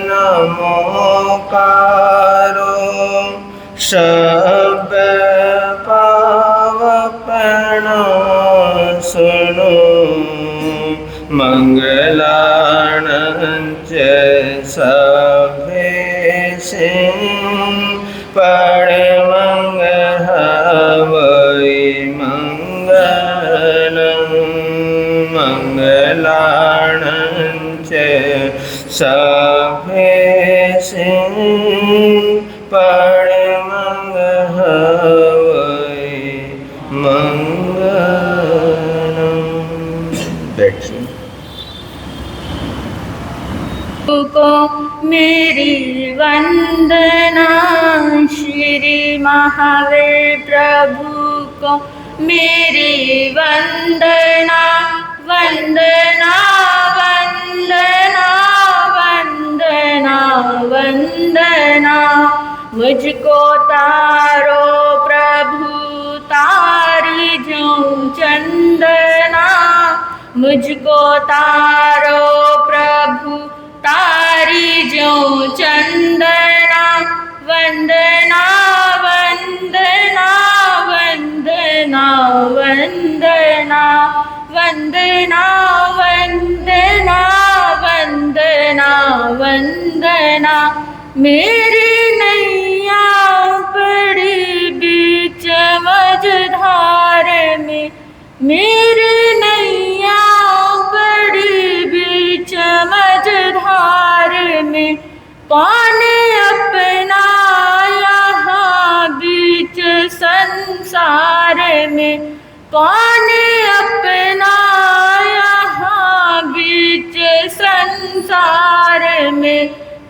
नमोकारो सब पावपण सुनो मंगलाणंच सभेशे परमंगहवै मंगलम् मंगलाणंच सभेशे परमंगहवै मंगलम्। बैठिए। को मेरी वंदना, श्री महावीर प्रभु को मेरी वंदना। वंदना वंदना वंदना वंदना। मुझको तारो प्रभु तारी जो चंदना। मुझको तारो प्रभु तारी जो चंदना। वंदना वंदना वंदना वंदना वंदना वंदना वंदना वंदना। मेरी नैया पड़ी बीच मझधार में। मेरी नैया पड़ी बीच मझधार में। कौन अपना यहाँ बीच संसार में। कौन अपना यहाँ बीच संसार में।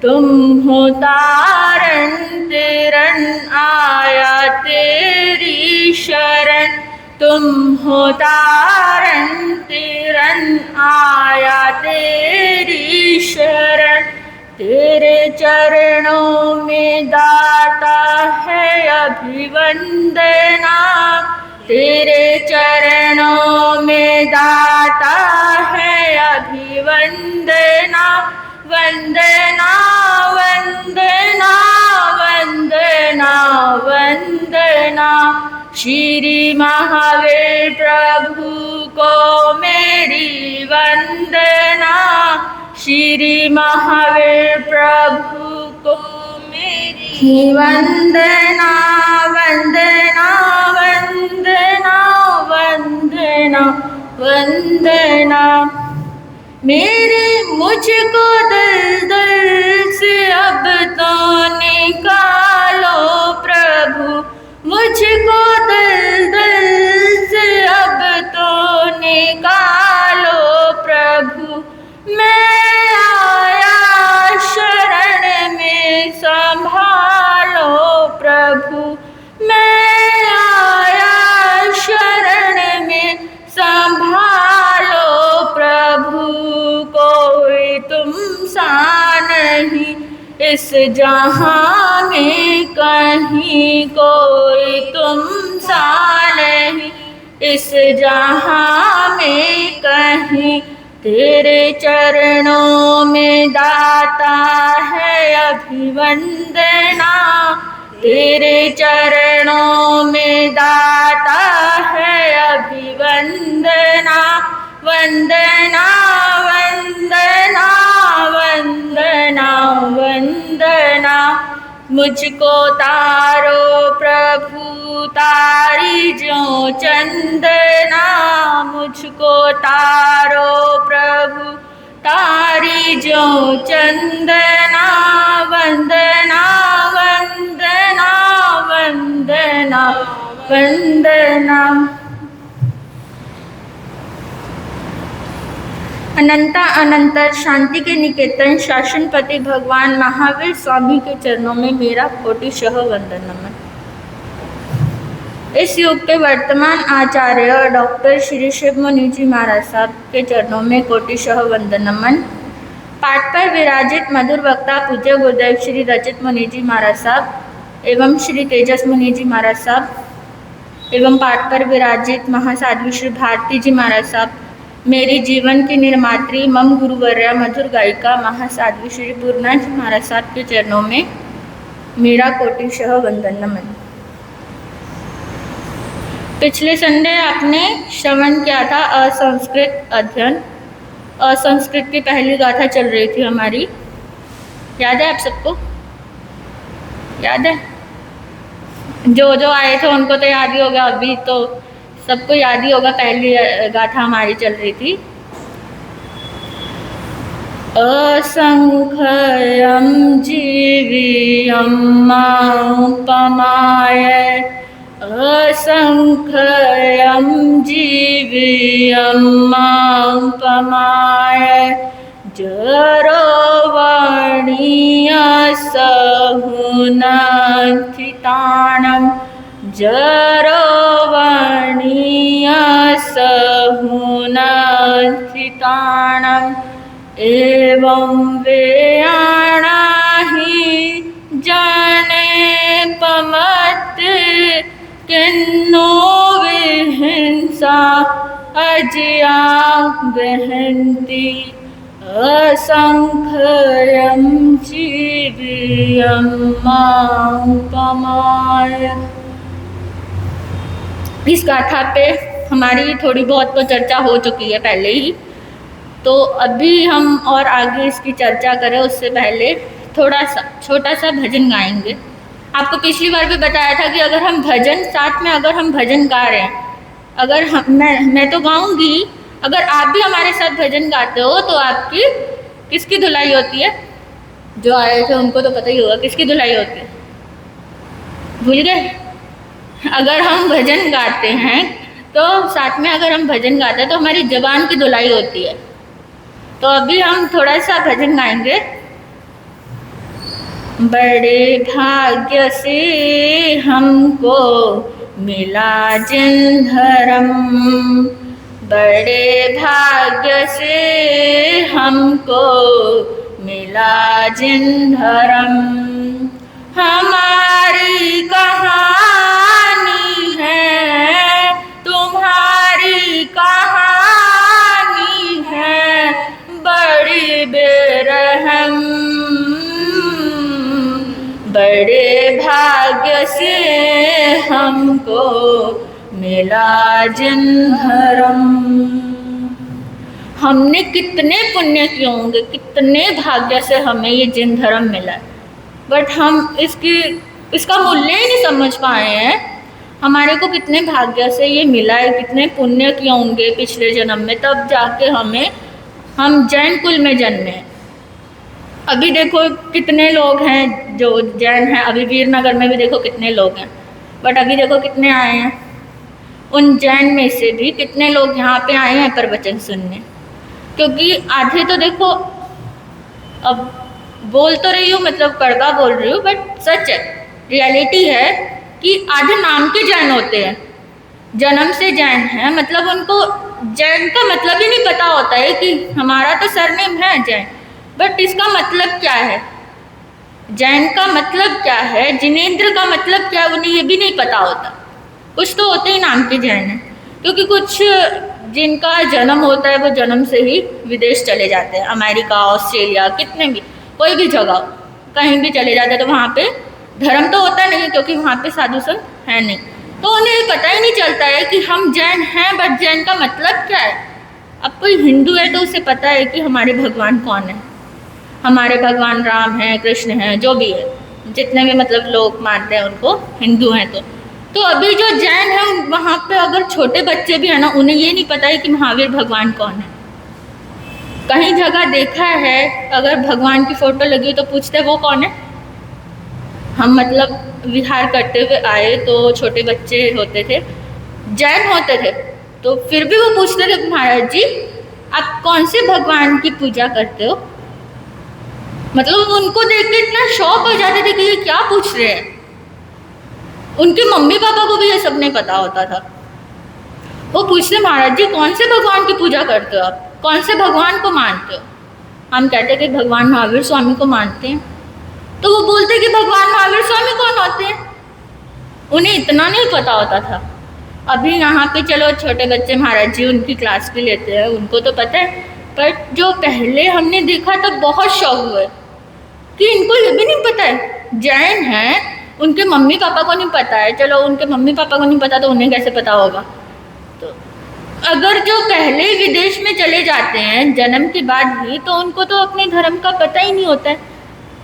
तुम हो तारण तिरण आया तेरी शरण। तुम हो तारण तिरण आया तेरी शरण। तेरे चरणों में दाता है अभिवंदना। तेरे चरणों में दाता है अभिवंदना। वंदना वंदना वंदना वंदना। श्री महावीर प्रभु को मेरी वंदना। श्री महावीर प्रभु को मेरी वंदना। वंदना वंदना वंदना वंदना। मेरे मुझको दलदल से अब तो निकालो प्रभु। मुझको दलदल से अब तो निकालो प्रभु। मैं आया शरण में संभालो प्रभु। मैं आया शरण में संभालो प्रभु। कोई तुम सा नहीं इस जहां में कहीं। कोई तुम सा नहीं इस जहां में कहीं। तेरे चरणों में दाता है अभिवंदना। तेरे चरणों में दाता है अभिवंदना। वंदना वंदना वंदना वंदना। मुझको तारो प्रभु तारी जो चंदना। मुझको तारो प्रभु तारी जो चंदना। वंदना वंदना वंदना वंदना। अनंता अनंतर शांति के निकेतन शासनपति भगवान महावीर स्वामी के चरणों में मेरा कोटिशः वंदन नमन। इस युग के वर्तमान आचार्य डॉक्टर श्री शिव मुनि जी महाराज साहब के चरणों में कोटिशः वंदन नमन। पाठ पर विराजित मधुर वक्ता पूज्य गुरुदेव श्री रचित मुनि जी महाराज साहब एवं श्री तेजस मुनि जी महाराज साहब एवं पाठ पर विराजित महासाध्वी श्री भारती जी महाराज साहब मेरी जीवन की निर्मात्री मम गुरुवर्या मधुर गायिका महासाध्वी श्री पूर्णा जी महाराज साहब के चरणों में मेरा कोटिशः वंदन नमन। पिछले संडे आपने श्रवण किया था असंस्कृत अध्ययन। असंस्कृत की पहली गाथा चल रही थी हमारी, याद है आप सबको? याद है? जो आए थे उनको तो याद ही होगा, अभी तो सबको याद ही होगा। पहली गाथा हमारी चल रही थी असंख्यं जीवियं मामुपमाय, असंख्यं जीवियं मामुपमाय, जरोवर्णीयसहुनाथितानं, जरोवर्णीयसहुनाथितानं, एवं वेयाणा हि जाने पमत् किन्नो विहिंसा अजया गहन्ति, असंख्यं जीवियं मामुपमाय। इस गाथा पे हमारी थोड़ी बहुत तो चर्चा हो चुकी है पहले ही, तो अभी हम और आगे इसकी चर्चा करें उससे पहले थोड़ा सा छोटा सा भजन गाएंगे। आपको पिछली बार भी बताया था कि अगर हम भजन साथ में अगर हम भजन गा रहे हैं, अगर मैं तो गाऊंगी, अगर आप भी हमारे साथ भजन गाते हो तो आपकी किसकी धुलाई होती है? जो आए थे उनको तो पता ही होगा किसकी धुलाई होती है, भूल गए? अगर हम भजन गाते हैं तो साथ में अगर हम भजन गाते हैं तो हमारी जबान की धुलाई होती है। तो अभी हम थोड़ा सा भजन गाएंगे। बड़े भाग्य से हमको मिला जिन धर्म, बड़े भाग्य से हमको मिला जिन धर्म, हमारी कहानी है तुम्हारी कहानी है बड़ी बेरहम, बड़े भाग्य से हमको मिला जिन धर्म। हमने कितने पुण्य किए होंगे, कितने भाग्य से हमें ये जिन धर्म मिला है, बट हम इसका मूल्य ही नहीं समझ पाए हैं। हमारे को कितने भाग्य से ये मिला है, कितने पुण्य किए होंगे पिछले जन्म में, तब जाके हम जैन कुल में जन्मे। अभी देखो कितने लोग हैं जो जैन हैं, अभी वीरनगर में भी देखो कितने लोग हैं, बट अभी देखो कितने आए हैं। उन जैन में से भी कितने लोग यहाँ पे आए हैं प्रवचन सुनने, क्योंकि आधे तो देखो, अब बोल तो रही हूँ, मतलब कड़वा बोल रही हूँ, बट सच है, रियलिटी है कि आधे नाम के जैन होते हैं, जन्म से जैन है, मतलब उनको जैन का मतलब ही नहीं पता होता है कि हमारा तो सरनेम है जैन, बट इसका मतलब क्या है, जैन का मतलब क्या है, जिनेंद्र का मतलब क्या है, उन्हें ये भी नहीं पता होता। कुछ तो होते ही नाम के जैन हैं, क्योंकि कुछ जिनका जन्म होता है वो जन्म से ही विदेश चले जाते हैं, अमेरिका, ऑस्ट्रेलिया, कितने भी, कोई भी जगह कहीं भी चले जाते हैं, तो वहाँ पे धर्म तो होता नहीं, क्योंकि वहाँ पे साधु संत है नहीं, तो उन्हें पता ही नहीं चलता है कि हम जैन हैं, बट जैन का मतलब क्या है। अब कोई हिंदू है तो उसे पता है कि हमारे भगवान कौन है, हमारे भगवान राम हैं, कृष्ण हैं, जो भी है, जितने भी मतलब लोग मानते हैं उनको हिंदू हैं। तो अभी जो जैन है वहाँ पे अगर छोटे बच्चे भी हैं ना, उन्हें ये नहीं पता है कि महावीर भगवान कौन है। कहीं जगह देखा है अगर भगवान की फोटो लगी तो पूछते वो कौन है। हम मतलब विहार करते हुए आए तो छोटे बच्चे होते थे, जैन होते थे, तो फिर भी वो पूछते थे महाराज जी आप कौन से भगवान की पूजा करते हो। मतलब उनको देख के इतना शौक हो जाते थे कि ये क्या पूछ रहे हैं। उनके मम्मी पापा को भी ये सब नहीं पता होता था। वो पूछते महाराज जी कौन से भगवान की पूजा करते हो आप, कौन से भगवान को मानते हो। हम कहते कि भगवान महावीर स्वामी को मानते हैं। तो वो बोलते कि भगवान महावीर स्वामी कौन होते हैं। उन्हें इतना नहीं पता होता था। अभी यहाँ पे चलो छोटे बच्चे महाराज जी उनकी क्लास भी लेते हैं, उनको तो पता है, पर जो पहले हमने देखा तो बहुत शौक हुए कि इनको ये भी नहीं पता है जैन है, उनके मम्मी पापा को नहीं पता है। चलो उनके मम्मी पापा को नहीं पता तो उन्हें कैसे पता होगा। तो अगर जो पहले विदेश में चले जाते हैं जन्म के बाद ही, तो उनको तो अपने धर्म का पता ही नहीं होता है।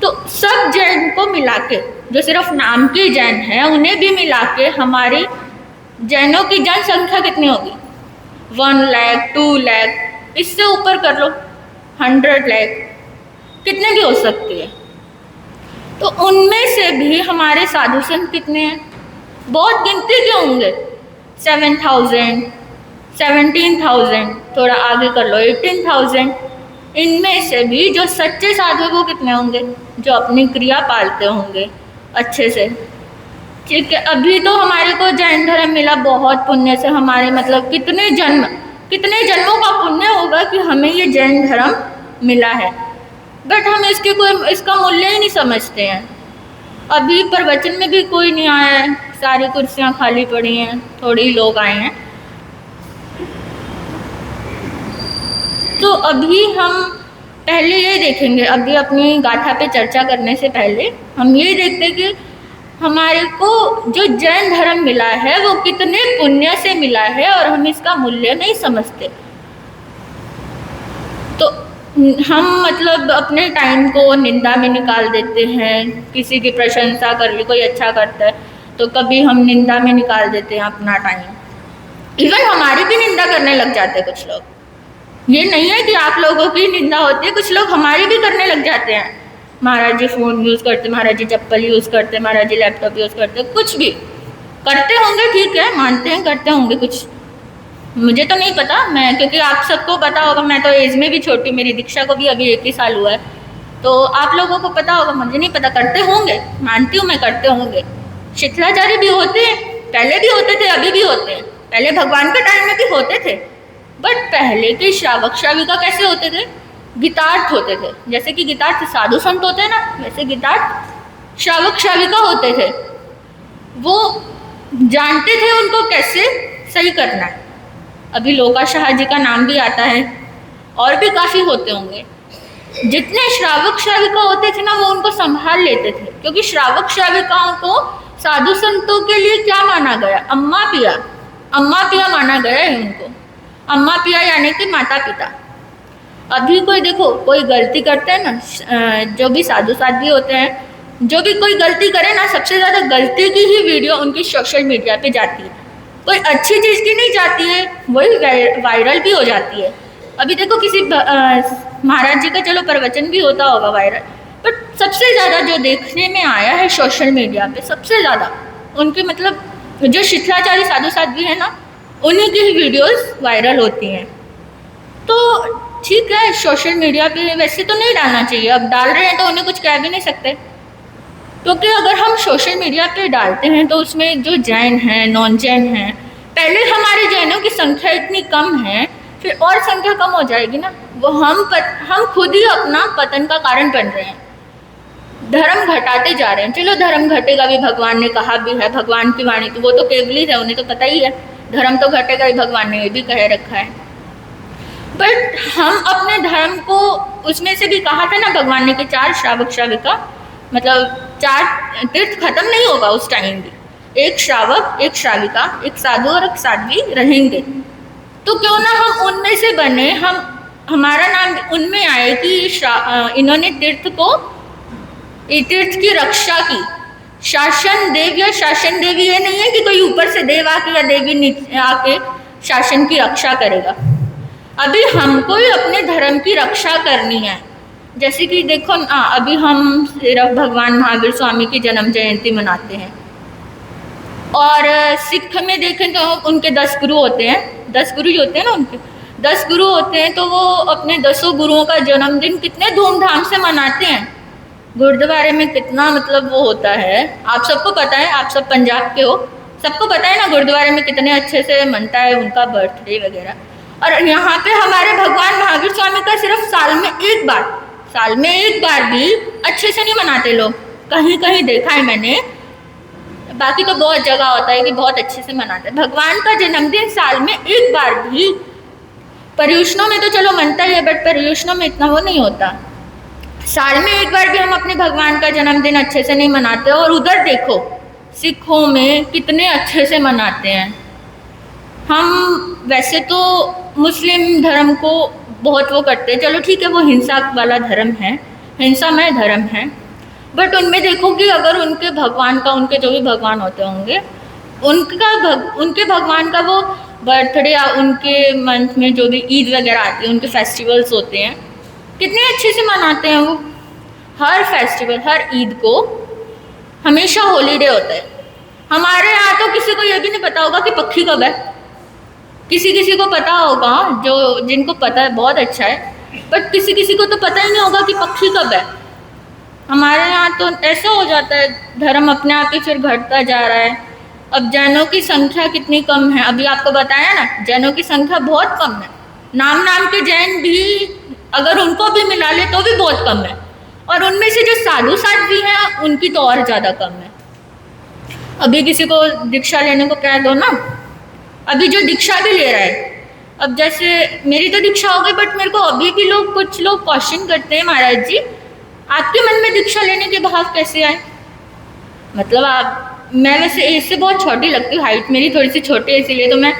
तो सब जैन को मिला के, जो सिर्फ नाम के जैन हैं उन्हें भी मिला के हमारे जैनों की जनसंख्या कितनी होगी? 1 लाख, 2 लाख, इससे ऊपर कर लो, 100 लाख, कितने भी हो सकती है। तो उनमें से भी हमारे साधु संत कितने हैं? बहुत गिनती के होंगे, 7,000, 17,000, थोड़ा आगे कर लो 18,000। इनमें से भी जो सच्चे साधु वो कितने होंगे? जो अपनी क्रिया पालते होंगे अच्छे से। ठीक है, अभी तो हमारे को जैन धर्म मिला बहुत पुण्य से, हमारे मतलब कितने जन्मों का पुण्य होगा कि हमें ये जैन धर्म मिला है, बट हम इसका मूल्य ही नहीं समझते हैं। अभी प्रवचन में भी कोई नहीं आया है, सारी कुर्सियां खाली पड़ी हैं, थोड़े ही लोग आए हैं। तो अभी हम पहले ये देखेंगे, अभी अपनी गाथा पे चर्चा करने से पहले हम ये देखते कि हमारे को जो जैन धर्म मिला है वो कितने पुण्य से मिला है और हम इसका मूल्य नहीं समझते। तो हम मतलब अपने टाइम को निंदा में निकाल देते हैं, किसी की प्रशंसा कर ली, कोई अच्छा करता है तो कभी हम निंदा में निकाल देते हैं अपना टाइम। इवन हमारी भी निंदा करने लग जाते हैं कुछ लोग। ये नहीं है कि आप लोगों की निंदा होती है, कुछ लोग हमारी भी करने लग जाते हैं। महाराज जी फ़ोन यूज़ करते, महाराज जी चप्पल यूज़ करते, महाराज जी लैपटॉप यूज़ करते, कुछ भी करते होंगे, ठीक है, मानते हैं करते होंगे कुछ, मुझे तो नहीं पता। मैं, क्योंकि आप सबको पता होगा, मैं तो एज में भी छोटी, मेरी दीक्षा को भी अभी 1 ही साल हुआ है, तो आप लोगों को पता होगा, मुझे नहीं पता। करते होंगे, मानती हूँ मैं, करते होंगे। शिथिलाचार्य भी होते हैं, पहले भी होते थे, अभी भी होते हैं, पहले भगवान के टाइम में भी होते थे। बट पहले के श्रावक श्राविका कैसे होते थे? गीतार्थ होते थे। जैसे कि गीतार्थ साधु संत होते हैं ना, वैसे गीतार्थ श्रावक श्राविका होते थे। वो जानते थे उनको कैसे सही करना है। अभी लोका शाह जी का नाम भी आता है, और भी काफ़ी होते होंगे। जितने श्रावक श्राविका होते थे ना, वो उनको संभाल लेते थे, क्योंकि श्रावक श्राविकाओं को साधु संतों के लिए क्या माना गया? अम्मा पिया, अम्मा पिया माना गया है उनको। अम्मा पिया यानी कि माता पिता। अभी कोई देखो, कोई गलती करते हैं ना, जो भी साधु साध्वी होते हैं, जो भी कोई गलती करे ना, सबसे ज़्यादा गलती की ही वीडियो उनकी सोशल मीडिया पे जाती है। कोई अच्छी चीज़ की नहीं जाती है, वही वायरल भी हो जाती है। अभी देखो किसी महाराज जी का चलो प्रवचन भी होता होगा वायरल, बट सबसे ज़्यादा जो देखने में आया है सोशल मीडिया पे, सबसे ज़्यादा उनके मतलब जो शिथिलाचारी साधु साध्वी है ना, उन्हीं की ही वीडियोस वायरल होती हैं। तो ठीक है, सोशल मीडिया पे वैसे तो नहीं डालना चाहिए, अब डाल रहे हैं तो उन्हें कुछ कह भी नहीं सकते, क्योंकि अगर हम सोशल मीडिया पे डालते हैं तो उसमें जो जैन हैं, नॉन जैन हैं, पहले हमारे जैनों की संख्या इतनी कम है, फिर और संख्या कम हो जाएगी ना। वो हम खुद ही अपना पतन का कारण बन रहे हैं, धर्म घटाते जा रहे हैं। चलो धर्म घटेगा भी, भगवान ने कहा भी है, भगवान की वाणी तो वो तो केवली है, उन्हें तो पता ही है, धर्म तो घटेगा ही, भगवान ने ये भी कह रखा है। बट हम अपने धर्म को, उसमें से भी कहा था ना भगवान ने कि 4 श्रावक श्राविका, मतलब 4 तीर्थ खत्म नहीं होगा उस टाइम भी, 1 श्रावक, 1 श्राविका, 1 साधु और 1 साध्वी रहेंगे। तो क्यों ना हम उनमें से बने, हमारा नाम उनमें आए कि इन्होंने तीर्थ की रक्षा की। शासन देव या शासन देवी ये नहीं है कि कोई ऊपर से देव आके या देवी नीचे आके शासन की रक्षा करेगा। अभी हमको ही अपने धर्म की रक्षा करनी है। जैसे कि देखो अभी हम सिर्फ भगवान महावीर स्वामी की जन्म जयंती मनाते हैं, और सिख में देखें तो उनके 10 गुरु होते हैं, 10 गुरु होते हैं ना, उनके 10 गुरु होते हैं, तो वो अपने 10 गुरुओं का जन्मदिन कितने धूमधाम से मनाते हैं। गुरुद्वारे में कितना मतलब वो होता है, आप सबको पता है, आप सब पंजाब के हो, सबको पता है ना गुरुद्वारे में कितने अच्छे से मनता है उनका बर्थडे वगैरह। और यहाँ पे हमारे भगवान महावीर स्वामी का सिर्फ साल में एक बार भी अच्छे से नहीं मनाते लोग। कहीं कहीं देखा है मैंने, बाकी तो बहुत जगह होता है कि बहुत अच्छे से मनाते हैं। भगवान का जन्मदिन साल में एक बार भी, पर्युषणों में तो चलो मनता ही है, बट पर्युषणों में इतना वो नहीं होता। साल में एक बार भी हम अपने भगवान का जन्मदिन अच्छे से नहीं मनाते। और उधर देखो सिखों में कितने अच्छे से मनाते हैं। हम वैसे तो मुस्लिम धर्म को बहुत वो करते हैं, चलो ठीक है, वो हिंसा वाला धर्म है, हिंसामय धर्म है, बट उनमें देखो कि अगर उनके भगवान का, उनके जो भी भगवान होते होंगे, उनके भगवान का वो बर्थडे या उनके मंथ में जो भी ईद वगैरह आती है, उनके फेस्टिवल्स होते हैं, कितने अच्छे से मनाते हैं वो। हर फेस्टिवल, हर ईद को हमेशा हॉलीडे होता है। हमारे यहाँ तो किसी को ये भी नहीं पता होगा कि पक्षी कब है। किसी किसी को पता होगा, जो जिनको पता है बहुत अच्छा है, बट किसी किसी को तो पता ही नहीं होगा कि पक्षी कब है। हमारे यहाँ तो ऐसा हो जाता है, धर्म अपने आप ही फिर घटता जा रहा है। अब जैनों की संख्या कितनी कम है, अभी आपको बताया ना, जैनों की संख्या बहुत कम है। नाम नाम के जैन भी अगर उनको भी मिला ले तो भी बहुत कम है, और उनमें से जो साधु साध्वी हैं उनकी तो और ज़्यादा कम है। अभी किसी को दीक्षा लेने को कह दो ना, अभी जो दीक्षा भी ले रहा है, अब जैसे मेरी तो दीक्षा हो गई, बट मेरे को अभी भी कुछ लोग क्वेश्चन करते हैं, महाराज जी आपके मन में दीक्षा लेने के भाव कैसे आए। मतलब मैं वैसे एज से बहुत छोटी लगती हूँ, हाइट मेरी थोड़ी सी छोटी है, इसीलिए तो मैं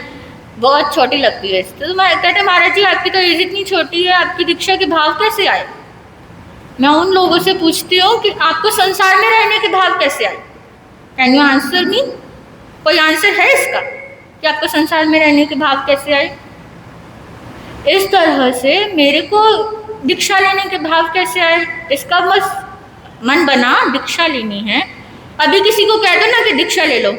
बहुत छोटी लगती है। तो मैं कहते महाराज जी आपकी तो एज इतनी छोटी है, आपकी दीक्षा के भाव कैसे आए। मैं उन लोगों से पूछती हूँ कि आपको संसार में रहने के भाव कैसे आए। Can you answer me? कोई आंसर है इसका कि आपको संसार में रहने के भाव कैसे आए? इस तरह से मेरे को दीक्षा लेने के भाव कैसे आए, इसका बस मन बना दीक्षा लेनी है। अभी किसी को कह दो ना कि दीक्षा ले लो,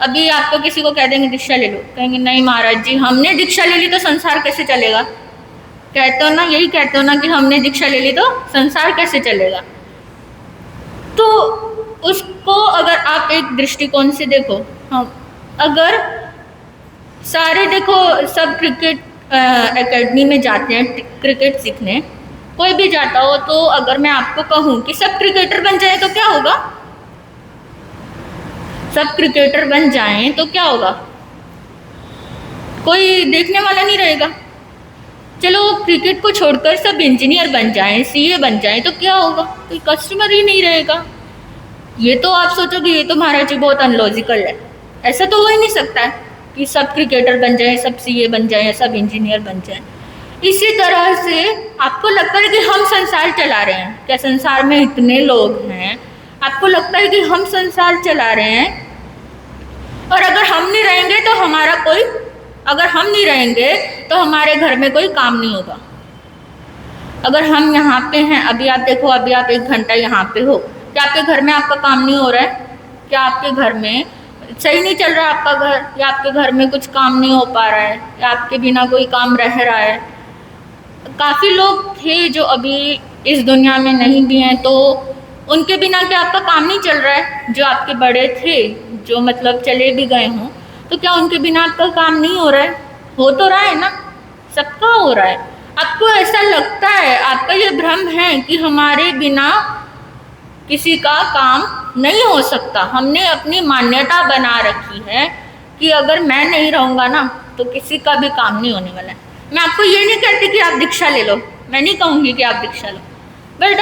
अभी आपको किसी को कह देंगे दीक्षा ले लो, कहेंगे नहीं महाराज जी हमने दीक्षा ले ली तो संसार कैसे चलेगा। कहते हो ना, यही कहते हो ना कि हमने दीक्षा ले ली तो संसार कैसे चलेगा। तो उसको अगर आप एक दृष्टिकोण से देखो, हम अगर सारे देखो सब क्रिकेट एकेडमी में जाते हैं क्रिकेट सीखने, कोई भी जाता हो, तो अगर मैं आपको कहूँ कि सब क्रिकेटर बन जाए तो क्या होगा। सब क्रिकेटर बन जाएं तो क्या होगा, कोई देखने वाला नहीं रहेगा। चलो क्रिकेट को छोड़कर सब इंजीनियर बन जाएं, सीए बन जाएं तो क्या होगा, कोई कस्टमर ही नहीं रहेगा। ये तो आप सोचोगे ये तो महाराज जी बहुत अनलॉजिकल है, ऐसा तो हो ही नहीं सकता है कि सब क्रिकेटर बन जाएं, सब सीए बन जाएं, सब इंजीनियर बन जाएं। इसी तरह से आपको लगता है कि हम संसार चला रहे हैं, क्या संसार में इतने लोग हैं, आपको लगता है कि हम संसार चला रहे हैं, और अगर हम नहीं रहेंगे तो हमारा कोई, अगर हम नहीं रहेंगे तो हमारे घर में कोई काम नहीं होगा। अगर हम यहाँ पे हैं, अभी आप देखो, अभी आप 1 घंटा यहाँ पे हो, क्या आपके घर में आपका काम नहीं हो रहा है? क्या आपके घर में सही नहीं चल रहा है आपका घर, या आपके घर में कुछ काम नहीं हो पा रहा है, या आपके बिना कोई काम रह रहा है। काफ़ी लोग थे जो अभी इस दुनिया में नहीं भी हैं, तो उनके बिना क्या आपका काम नहीं चल रहा है? जो आपके बड़े थे, जो मतलब चले भी गए हों, तो क्या उनके बिना आपका काम नहीं हो रहा है? हो तो रहा है ना, सबका हो रहा है। आपको ऐसा लगता है, आपका ये भ्रम है कि हमारे बिना किसी का काम नहीं हो सकता। हमने अपनी मान्यता बना रखी है कि अगर मैं नहीं रहूँगा ना तो किसी का भी काम नहीं होने वाला है। मैं आपको ये नहीं कहती कि आप दीक्षा ले लो, मैं नहीं कहूँगी कि आप दीक्षा लो, बट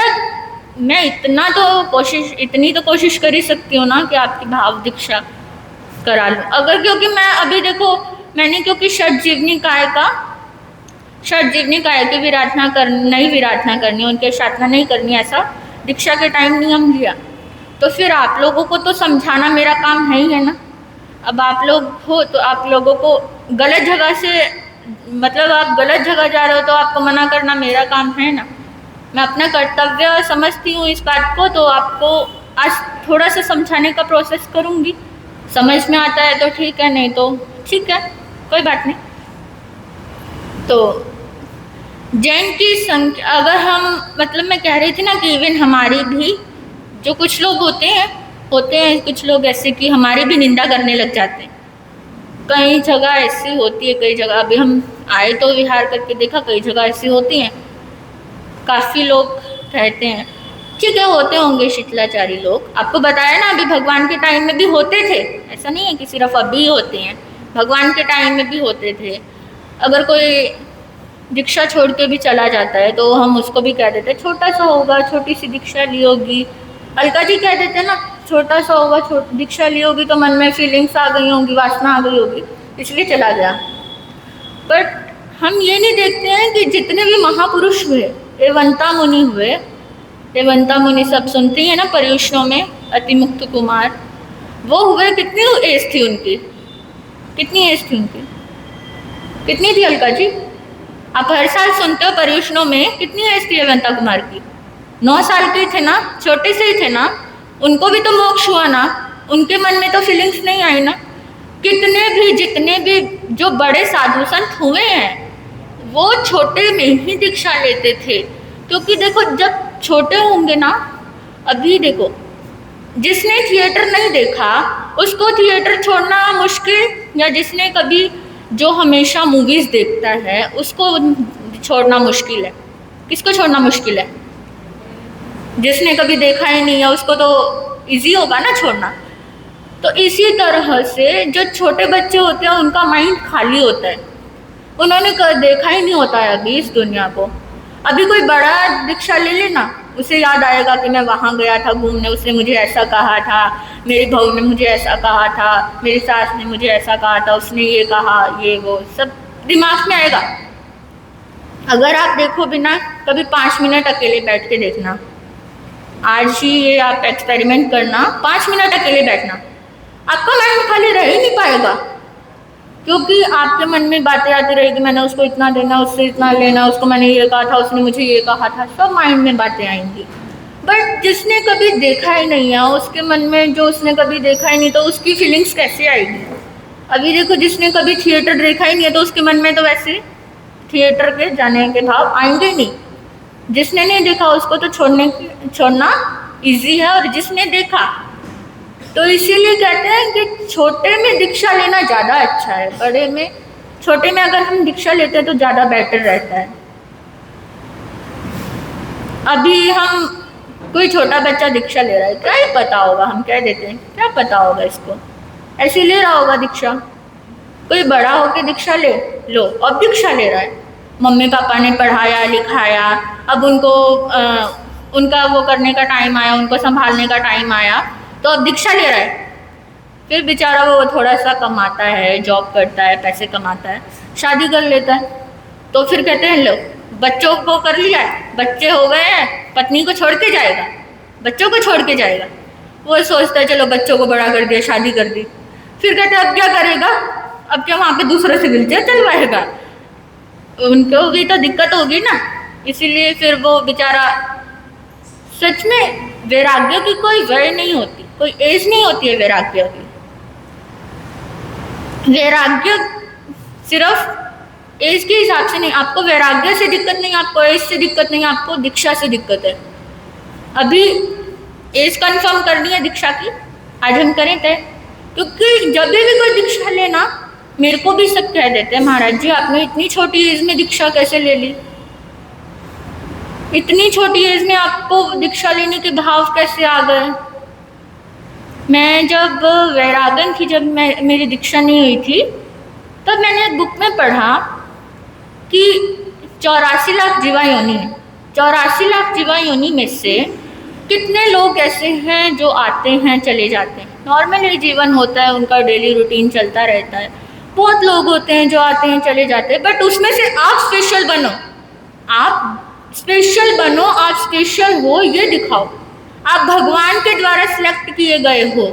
मैं इतनी तो कोशिश कर ही सकती हूँ ना कि आपकी भाव दीक्षा करा लूँ। अगर क्योंकि मैं अभी देखो, मैंने क्योंकि षड्जीवनी काय की नहीं विराधना करनी, उनके साधना नहीं करनी, ऐसा दीक्षा के टाइम नियम लिया, तो फिर आप लोगों को तो समझाना मेरा काम है ही है ना। अब आप लोग हो तो आप लोगों को गलत जगह से, मतलब आप गलत जगह जा रहे हो तो आपको मना करना मेरा काम है ना। मैं अपना कर्तव्य समझती हूँ इस बात को, तो आपको आज थोड़ा सा समझाने का प्रोसेस करूँगी। समझ में आता है तो ठीक है, नहीं तो ठीक है, कोई बात नहीं। तो जैन की संख्या, अगर हम, मतलब मैं कह रही थी ना कि इवन हमारी भी जो कुछ लोग होते हैं कुछ लोग ऐसे कि हमारी भी निंदा करने लग जाते हैं। कई जगह ऐसी होती है, कई जगह अभी हम आए तो विहार करके देखा, कई जगह ऐसी होती हैं। काफ़ी लोग कहते हैं ठीक है, होते होंगे शीतलाचारी लोग, आपको बताया ना, अभी भगवान के टाइम में भी होते थे, ऐसा नहीं है कि सिर्फ अभी होते हैं, भगवान के टाइम में भी होते थे। अगर कोई दीक्षा छोड़ के भी चला जाता है तो हम उसको भी कह देते छोटा सा होगा, छोटी सी दीक्षा ली होगी, अलका जी कह देते ना, छोटा सा होगा, दीक्षा ली होगी तो मन में फीलिंग्स आ गई होंगी, वासना आ गई होगी, इसलिए चला गया। बट हम ये नहीं देखते हैं कि जितने भी महापुरुष हुए, रेवंता मुनि हुए, रेवंता मुनि सब सुनते हैं ना पर्युषणों में, अतिमुक्त कुमार, वो हुए, कितनी एज थी उनकी, कितनी एज थी उनकी, कितनी थी अलका जी? आप हर साल सुनते हो पर्युषणों में, कितनी एज थी रेवंता कुमार की? 9 साल के थे ना, छोटे से ही थे ना, उनको भी तो मोक्ष हुआ ना, उनके मन में तो फीलिंग्स नहीं आई ना। कितने भी, जितने भी जो बड़े साधु संत हुए हैं वो छोटे में ही दीक्षा लेते थे, क्योंकि देखो जब छोटे होंगे ना, अभी देखो जिसने थिएटर नहीं देखा उसको थिएटर छोड़ना मुश्किल, या जिसने कभी, जो हमेशा मूवीज देखता है उसको छोड़ना मुश्किल है। किसको छोड़ना मुश्किल है? जिसने कभी देखा ही नहीं है उसको तो इजी होगा ना छोड़ना। तो इसी तरह से जो छोटे बच्चे होते हैं उनका माइंड खाली होता है, उन्होंने देखा ही नहीं होता है अभी इस दुनिया को। अभी कोई बड़ा दीक्षा ले लेना, उसे याद आएगा कि मैं वहाँ गया था घूमने, उसने मुझे ऐसा कहा था, मेरी बहू ने मुझे ऐसा कहा था, मेरी सास ने मुझे ऐसा कहा था, उसने ये कहा, ये वो सब दिमाग में आएगा। अगर आप देखो बिना, कभी 5 मिनट अकेले बैठ के देखना, आज ही ये आप एक्सपेरिमेंट करना, 5 मिनट अकेले बैठना, आपका माइंड खाली रह ही नहीं पाएगा, क्योंकि आपके मन में बातें आती रहेगी, मैंने उसको इतना देना, उससे इतना लेना, उसको मैंने ये कहा था, उसने मुझे ये कहा था, सब माइंड में बातें आएंगी। बट जिसने कभी देखा ही नहीं है, उसके मन में जो उसने कभी देखा ही नहीं, तो उसकी फीलिंग्स कैसे आएगी? अभी देखो जिसने कभी थिएटर देखा ही नहीं है तो उसके मन में तो वैसे थिएटर के जाने के भाव आएंगे नहीं। जिसने नहीं देखा उसको तो छोड़ना ईजी है, और जिसने देखा, तो इसीलिए कहते हैं कि छोटे में दीक्षा लेना ज़्यादा अच्छा है, बड़े में, छोटे में अगर हम दीक्षा लेते हैं तो ज़्यादा बेटर रहता है। अभी हम, कोई छोटा बच्चा दीक्षा ले रहा है, क्या ही पता होगा, हम कह देते हैं क्या पता होगा इसको, ऐसे ले रहा होगा दीक्षा। कोई बड़ा होके दीक्षा ले लो, अब दीक्षा ले रहा है, मम्मी पापा ने पढ़ाया लिखाया, अब उनको उनका वो करने का टाइम आया, उनको संभालने का टाइम आया, तो अब दीक्षा ले रहा है। फिर बेचारा वो थोड़ा सा कमाता है, जॉब करता है, पैसे कमाता है, शादी कर लेता है, तो फिर कहते हैं लो बच्चों को कर लिया, बच्चे हो गए हैं, पत्नी को छोड़ के जाएगा, बच्चों को छोड़ के जाएगा। वो सोचता है चलो बच्चों को बड़ा कर दिया, शादी कर दी, फिर कहते हैं अब क्या करेगा, अब क्या वहाँ पे दूसरे से व्हीलचेयर चलवाएगा, उनको भी तो दिक्कत होगी ना। इसीलिए फिर वो बेचारा, सच में वैराग्य की कोई वय नहीं होती, कोई एज नहीं होती है वैराग्य की। वैराग्य सिर्फ एज के हिसाब से नहीं, आपको वैराग्य से दिक्कत नहीं, आपको एज से दिक्कत नहीं, आपको दीक्षा से दिक्कत है। अभी एज कंफर्म करनी है दीक्षा की, आज हम करें तय, क्योंकि जब भी कोई दीक्षा लेना, मेरे को भी सब कह देते हैं महाराज जी आपने इतनी छोटी एज में दीक्षा कैसे ले ली, इतनी छोटी एज में आपको दीक्षा लेने के भाव कैसे आ गए। मैं जब वैरागन थी, जब मेरी दीक्षा नहीं हुई थी, तब मैंने एक बुक में पढ़ा कि 84 लाख जीवा योनि है, 84 लाख जीवा योनि में से कितने लोग ऐसे हैं जो आते हैं चले जाते हैं, नॉर्मली जीवन होता है, उनका डेली रूटीन चलता रहता है। बहुत लोग होते हैं जो आते हैं चले जाते हैं, बट उसमें से आप स्पेशल बनो, आप स्पेशल बनो, आप स्पेशल हो ये दिखाओ, आप भगवान के द्वारा सिलेक्ट किए गए हो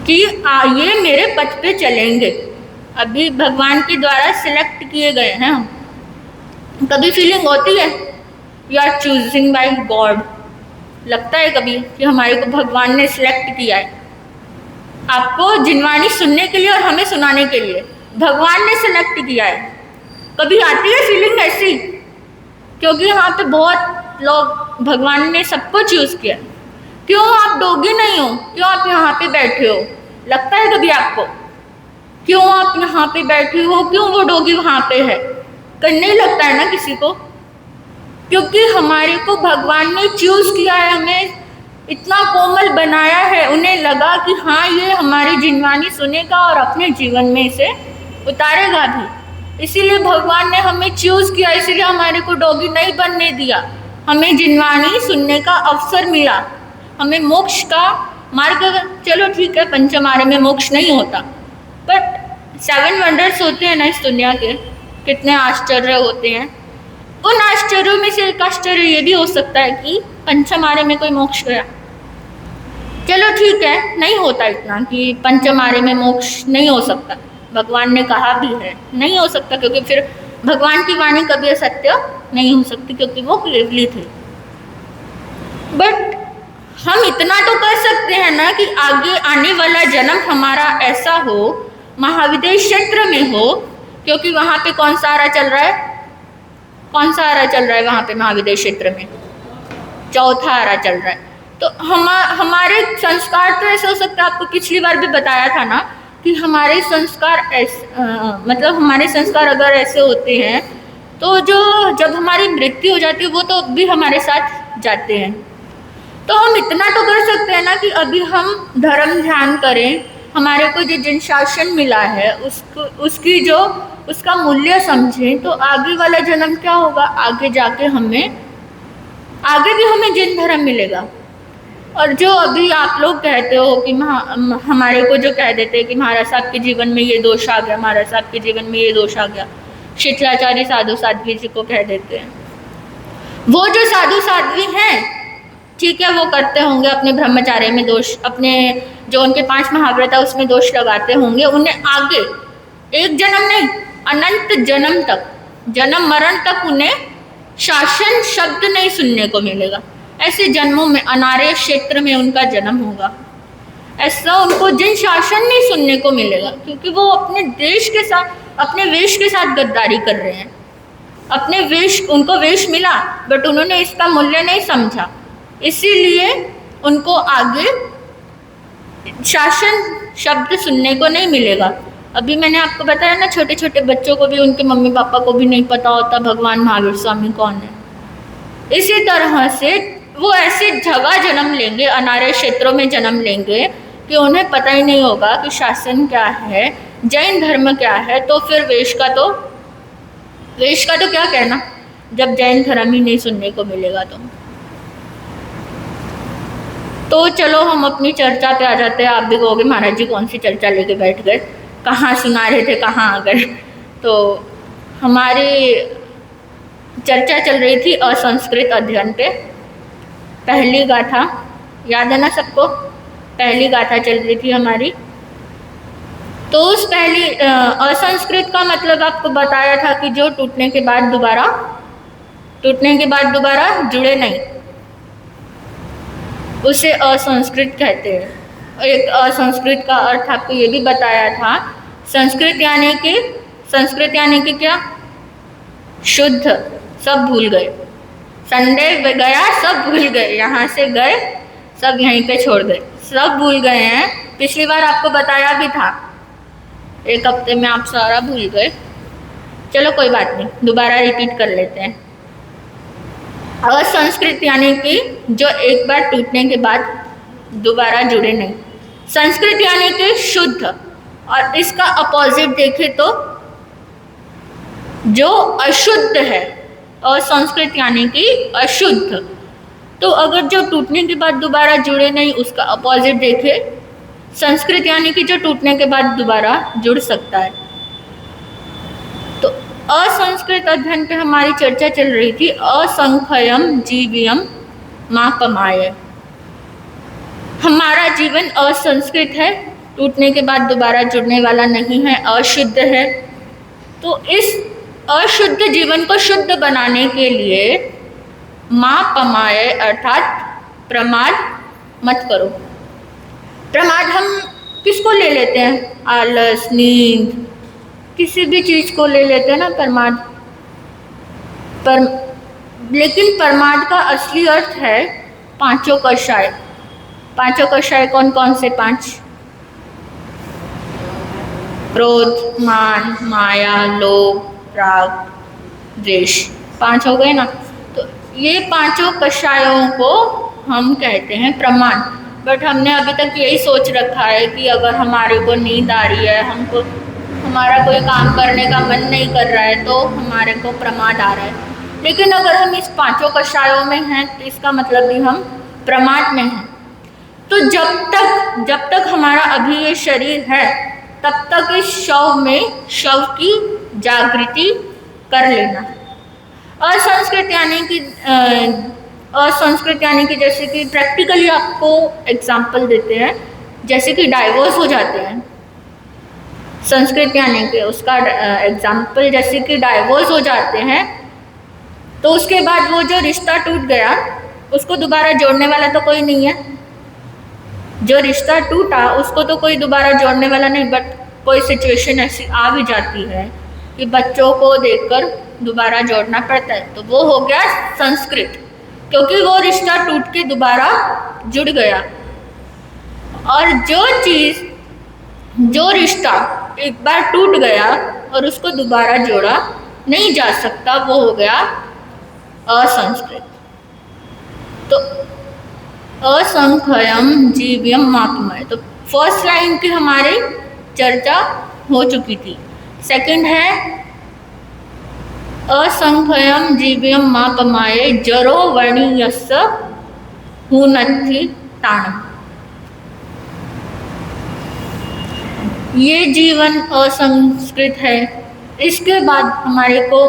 कि ये मेरे पथ पे चलेंगे। अभी भगवान के द्वारा सिलेक्ट किए गए हैं हम। कभी फीलिंग होती है you are choosing by God, लगता है कभी कि हमारे को भगवान ने सिलेक्ट किया है, आपको जिनवाणी सुनने के लिए और हमें सुनाने के लिए भगवान ने सिलेक्ट किया है। कभी आती है फीलिंग ऐसी, क्योंकि यहाँ पे बहुत लोग, भगवान ने सबको चूज किया, क्यों आप डोगी नहीं हो, क्यों आप यहाँ पे बैठे हो, लगता है कभी आपको क्यों आप यहाँ पे बैठे हो, क्यों वो डोगी वहाँ पे है, करने ही लगता है ना किसी को, क्योंकि हमारे को भगवान ने चूज किया है, हमें इतना कोमल बनाया है। उन्हें लगा कि हाँ, ये हमारी जिनवानी सुनेगा और अपने जीवन में इसे उतारेगा भी। इसीलिए भगवान ने हमें चूज किया, इसीलिए हमारे को डॉगी नहीं बनने दिया। हमें जिनवानी सुनने का अवसर मिला, हमें मोक्ष का मार्ग। चलो ठीक है, पंचमारे में मोक्ष नहीं होता, बट 7 वंडर्स होते हैं ना इस दुनिया के, कितने आश्चर्य होते हैं। उन आश्चर्यों में से एक आश्चर्य ये भी हो सकता है कि पंचमारे में कोई मोक्ष गया। चलो ठीक है, नहीं होता इतना कि पंचमारे में मोक्ष नहीं हो सकता, भगवान ने कहा भी है नहीं हो सकता, क्योंकि फिर भगवान की वाणी कभी असत्य नहीं हो सकती, क्योंकि वो केवली थे। बट हम इतना तो कर सकते हैं ना कि आगे आने वाला जन्म हमारा ऐसा हो, महाविदेश क्षेत्र में हो, क्योंकि वहाँ पे कौन सा आरा चल रहा है, कौन सा आरा चल रहा है वहाँ पे महाविदेश क्षेत्र में, चौथा आरा चल रहा है। तो हमारे संस्कार तो ऐसे हो सकता है, आपको पिछली बार भी बताया था ना कि हमारे संस्कार मतलब हमारे संस्कार अगर ऐसे होते हैं तो जब हमारी मृत्यु हो जाती है वो तो भी हमारे साथ जाते हैं। तो हम इतना तो कर सकते हैं ना कि अभी हम धर्म ध्यान करें, हमारे को जो जिन शासन मिला है उसका मूल्य समझें, तो आगे वाला जन्म क्या होगा, आगे जाके आगे भी हमें जिन धर्म मिलेगा। और जो अभी आप लोग कहते हो कि हमारे को जो कह देते हैं कि महाराज साहब के जीवन में ये दोष आ गया, महाराज साहब के जीवन में ये दोष आ गया, शिष्टाचारी साधु साध्वी जी को कह देते हैं। वो जो साधु साध्वी हैं, ठीक है, वो करते होंगे अपने ब्रह्मचार्य में दोष, अपने जो उनके 5 महाव्रत है उसमें दोष लगाते होंगे। उन्हें आगे एक जन्म नहीं, अनंत जन्म तक, जन्म मरण तक उन्हें शासन शब्द नहीं सुनने को मिलेगा। ऐसे जन्मों में अनार्य क्षेत्र में उनका जन्म होगा, ऐसा उनको जिन शासन नहीं सुनने को मिलेगा, क्योंकि वो अपने देश के साथ, अपने वेश के साथ गद्दारी कर रहे हैं। अपने वेश, उनको वेश मिला बट उन्होंने इसका मूल्य नहीं समझा, इसीलिए उनको आगे शासन शब्द सुनने को नहीं मिलेगा। अभी मैंने आपको बताया ना, छोटे छोटे बच्चों को भी उनके मम्मी पापा को भी नहीं पता होता भगवान महावीर स्वामी कौन है। इसी तरह से वो ऐसे जगह जन्म लेंगे, अनार्य क्षेत्रों में जन्म लेंगे कि उन्हें पता ही नहीं होगा कि शासन क्या है, जैन धर्म क्या है। तो फिर वेश का तो क्या कहना, जब जैन धर्म ही नहीं सुनने को मिलेगा। तो चलो हम अपनी चर्चा पे आ जाते हैं। आप भी कहोगे महाराज जी कौन सी चर्चा लेके बैठ गए, कहाँ सुना रहे थे, कहाँ आ गए। तो हमारी चर्चा चल रही थी असंस्कृत अध्ययन पे। पहली गाथा याद है ना सबको, पहली गाथा चल रही थी हमारी। तो उस पहली असंस्कृत का मतलब आपको बताया था कि जो टूटने के बाद दोबारा जुड़े नहीं, उसे असंस्कृत कहते हैं। एक असंस्कृत का अर्थ आपको ये भी बताया था, संस्कृत यानी कि क्या, शुद्ध, सब भूल गए। संडे गया सब भूल गए, यहाँ से गए सब यहीं पे छोड़ गए, सब भूल गए हैं। पिछली बार आपको बताया भी था, एक हफ्ते में आप सारा भूल गए। चलो कोई बात नहीं, दोबारा रिपीट कर लेते हैं। असंस्कृत यानी कि जो एक बार टूटने के बाद दोबारा जुड़े नहीं। संस्कृत यानी कि शुद्ध, और इसका अपोजिट देखें तो जो अशुद्ध है, असंस्कृत यानी कि अशुद्ध। तो अगर जो टूटने के बाद दोबारा जुड़े नहीं, उसका अपोजिट देखे संस्कृत यानी कि जो टूटने के बाद दोबारा जुड़ सकता है। तो असंस्कृत अध्ययन पे हमारी चर्चा चल रही थी। असंख्यम जीवियम मापमाय, हमारा जीवन असंस्कृत है, टूटने के बाद दोबारा जुड़ने वाला नहीं है, अशुद्ध है। तो इस अशुद्ध जीवन को शुद्ध बनाने के लिए मापमाय अर्थात प्रमाद मत करो। प्रमाद हम किसको ले लेते हैं, आलस, नींद, किसी भी चीज़ को ले लेते हैं ना प्रमाद पर, लेकिन प्रमाद का असली अर्थ है पांचों कषाय। पांचों कषाय कौन कौन से 5? क्रोध, मान, माया, लोभ, राग, द्वेष, 5 हो गए ना। तो ये पांचों कषायों को हम कहते हैं प्रमाण। बट हमने अभी तक यही सोच रखा है कि अगर हमारे को नींद आ रही है, हमको हमारा कोई काम करने का मन नहीं कर रहा है, तो हमारे को प्रमाद आ रहा है। लेकिन अगर हम इस पांचों कषायों में हैं तो इसका मतलब भी हम प्रमाद में हैं। तो जब तक हमारा अभी ये शरीर है, तब तक इस शव की जागृति कर लेना। असंस्कृत यानी कि जैसे कि प्रैक्टिकली आपको एग्जाम्पल देते हैं, जैसे कि डाइवोर्स हो जाते हैं। संस्कृत यानी कि उसका एग्जाम्पल जैसे कि डाइवोर्स हो जाते हैं, तो उसके बाद वो जो रिश्ता टूट गया उसको दोबारा जोड़ने वाला तो कोई नहीं है। जो रिश्ता टूटा उसको तो कोई दोबारा जोड़ने वाला नहीं, बट कोई सिचुएशन ऐसी आ भी जाती है कि बच्चों को देखकर दोबारा जोड़ना पड़ता है, तो वो हो गया संस्कृत, क्योंकि वो रिश्ता टूट के दोबारा जुड़ गया। और जो रिश्ता एक बार टूट गया और उसको दोबारा जोड़ा नहीं जा सकता, वो हो गया असंस्कृत। तो असंख्यम जीव्यम मापमय, तो फर्स्ट लाइन की हमारी चर्चा हो चुकी थी। सेकंड है असंख्यम जीव्यम मापमाये जरो वर्णीयस्य हुनद्धि ताणम्। ये जीवन असंस्कृत है। इसके बाद हमारे को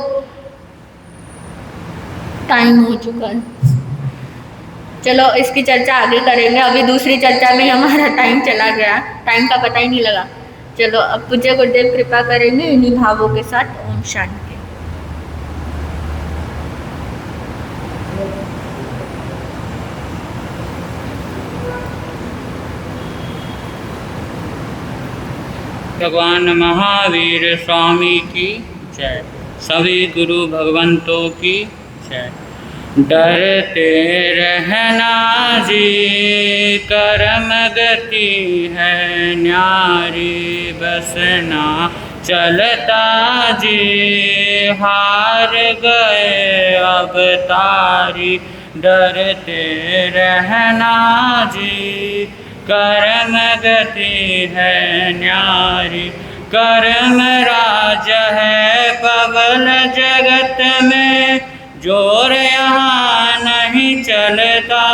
टाइम हो चुका है, चलो इसकी चर्चा आगे करेंगे। अभी दूसरी चर्चा में हमारा टाइम चला गया, टाइम का पता ही नहीं लगा। चलो अब पूज्य गुरुदेव कृपा करेंगे इन्हीं भावों के साथ। ओम शांति। भगवान महावीर स्वामी की जय। सभी गुरु भगवंतों की जय। डरते रहना जी, कर्म गति है न्यारी, बसना चलता जी, हार गए अब तारी। डरते रहना जी, कर्म गति है न्यारी, कर्म राज है पवन जगत में, जोर यहाँ नहीं चलता।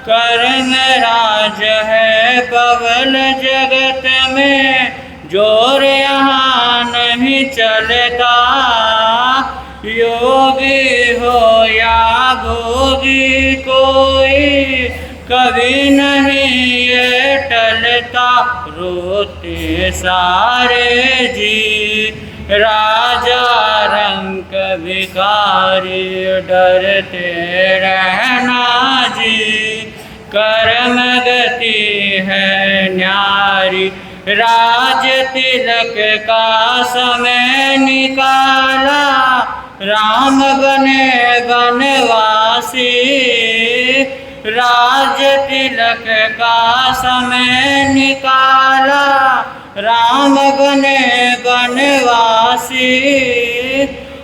कर्म राज है पवन जगत में, जोर यहाँ नहीं चलता। योगी हो या भोगी कोई, कभी नहीं ये टलता। रोते सारे जी, राजा रंक भिखारी। डरते रहना जी, कर्म गति है न्यारी। राज तिलक का समय निकाला, राम बने बनवासी। राज तिलक का समय निकाला, राम बने बनवासी।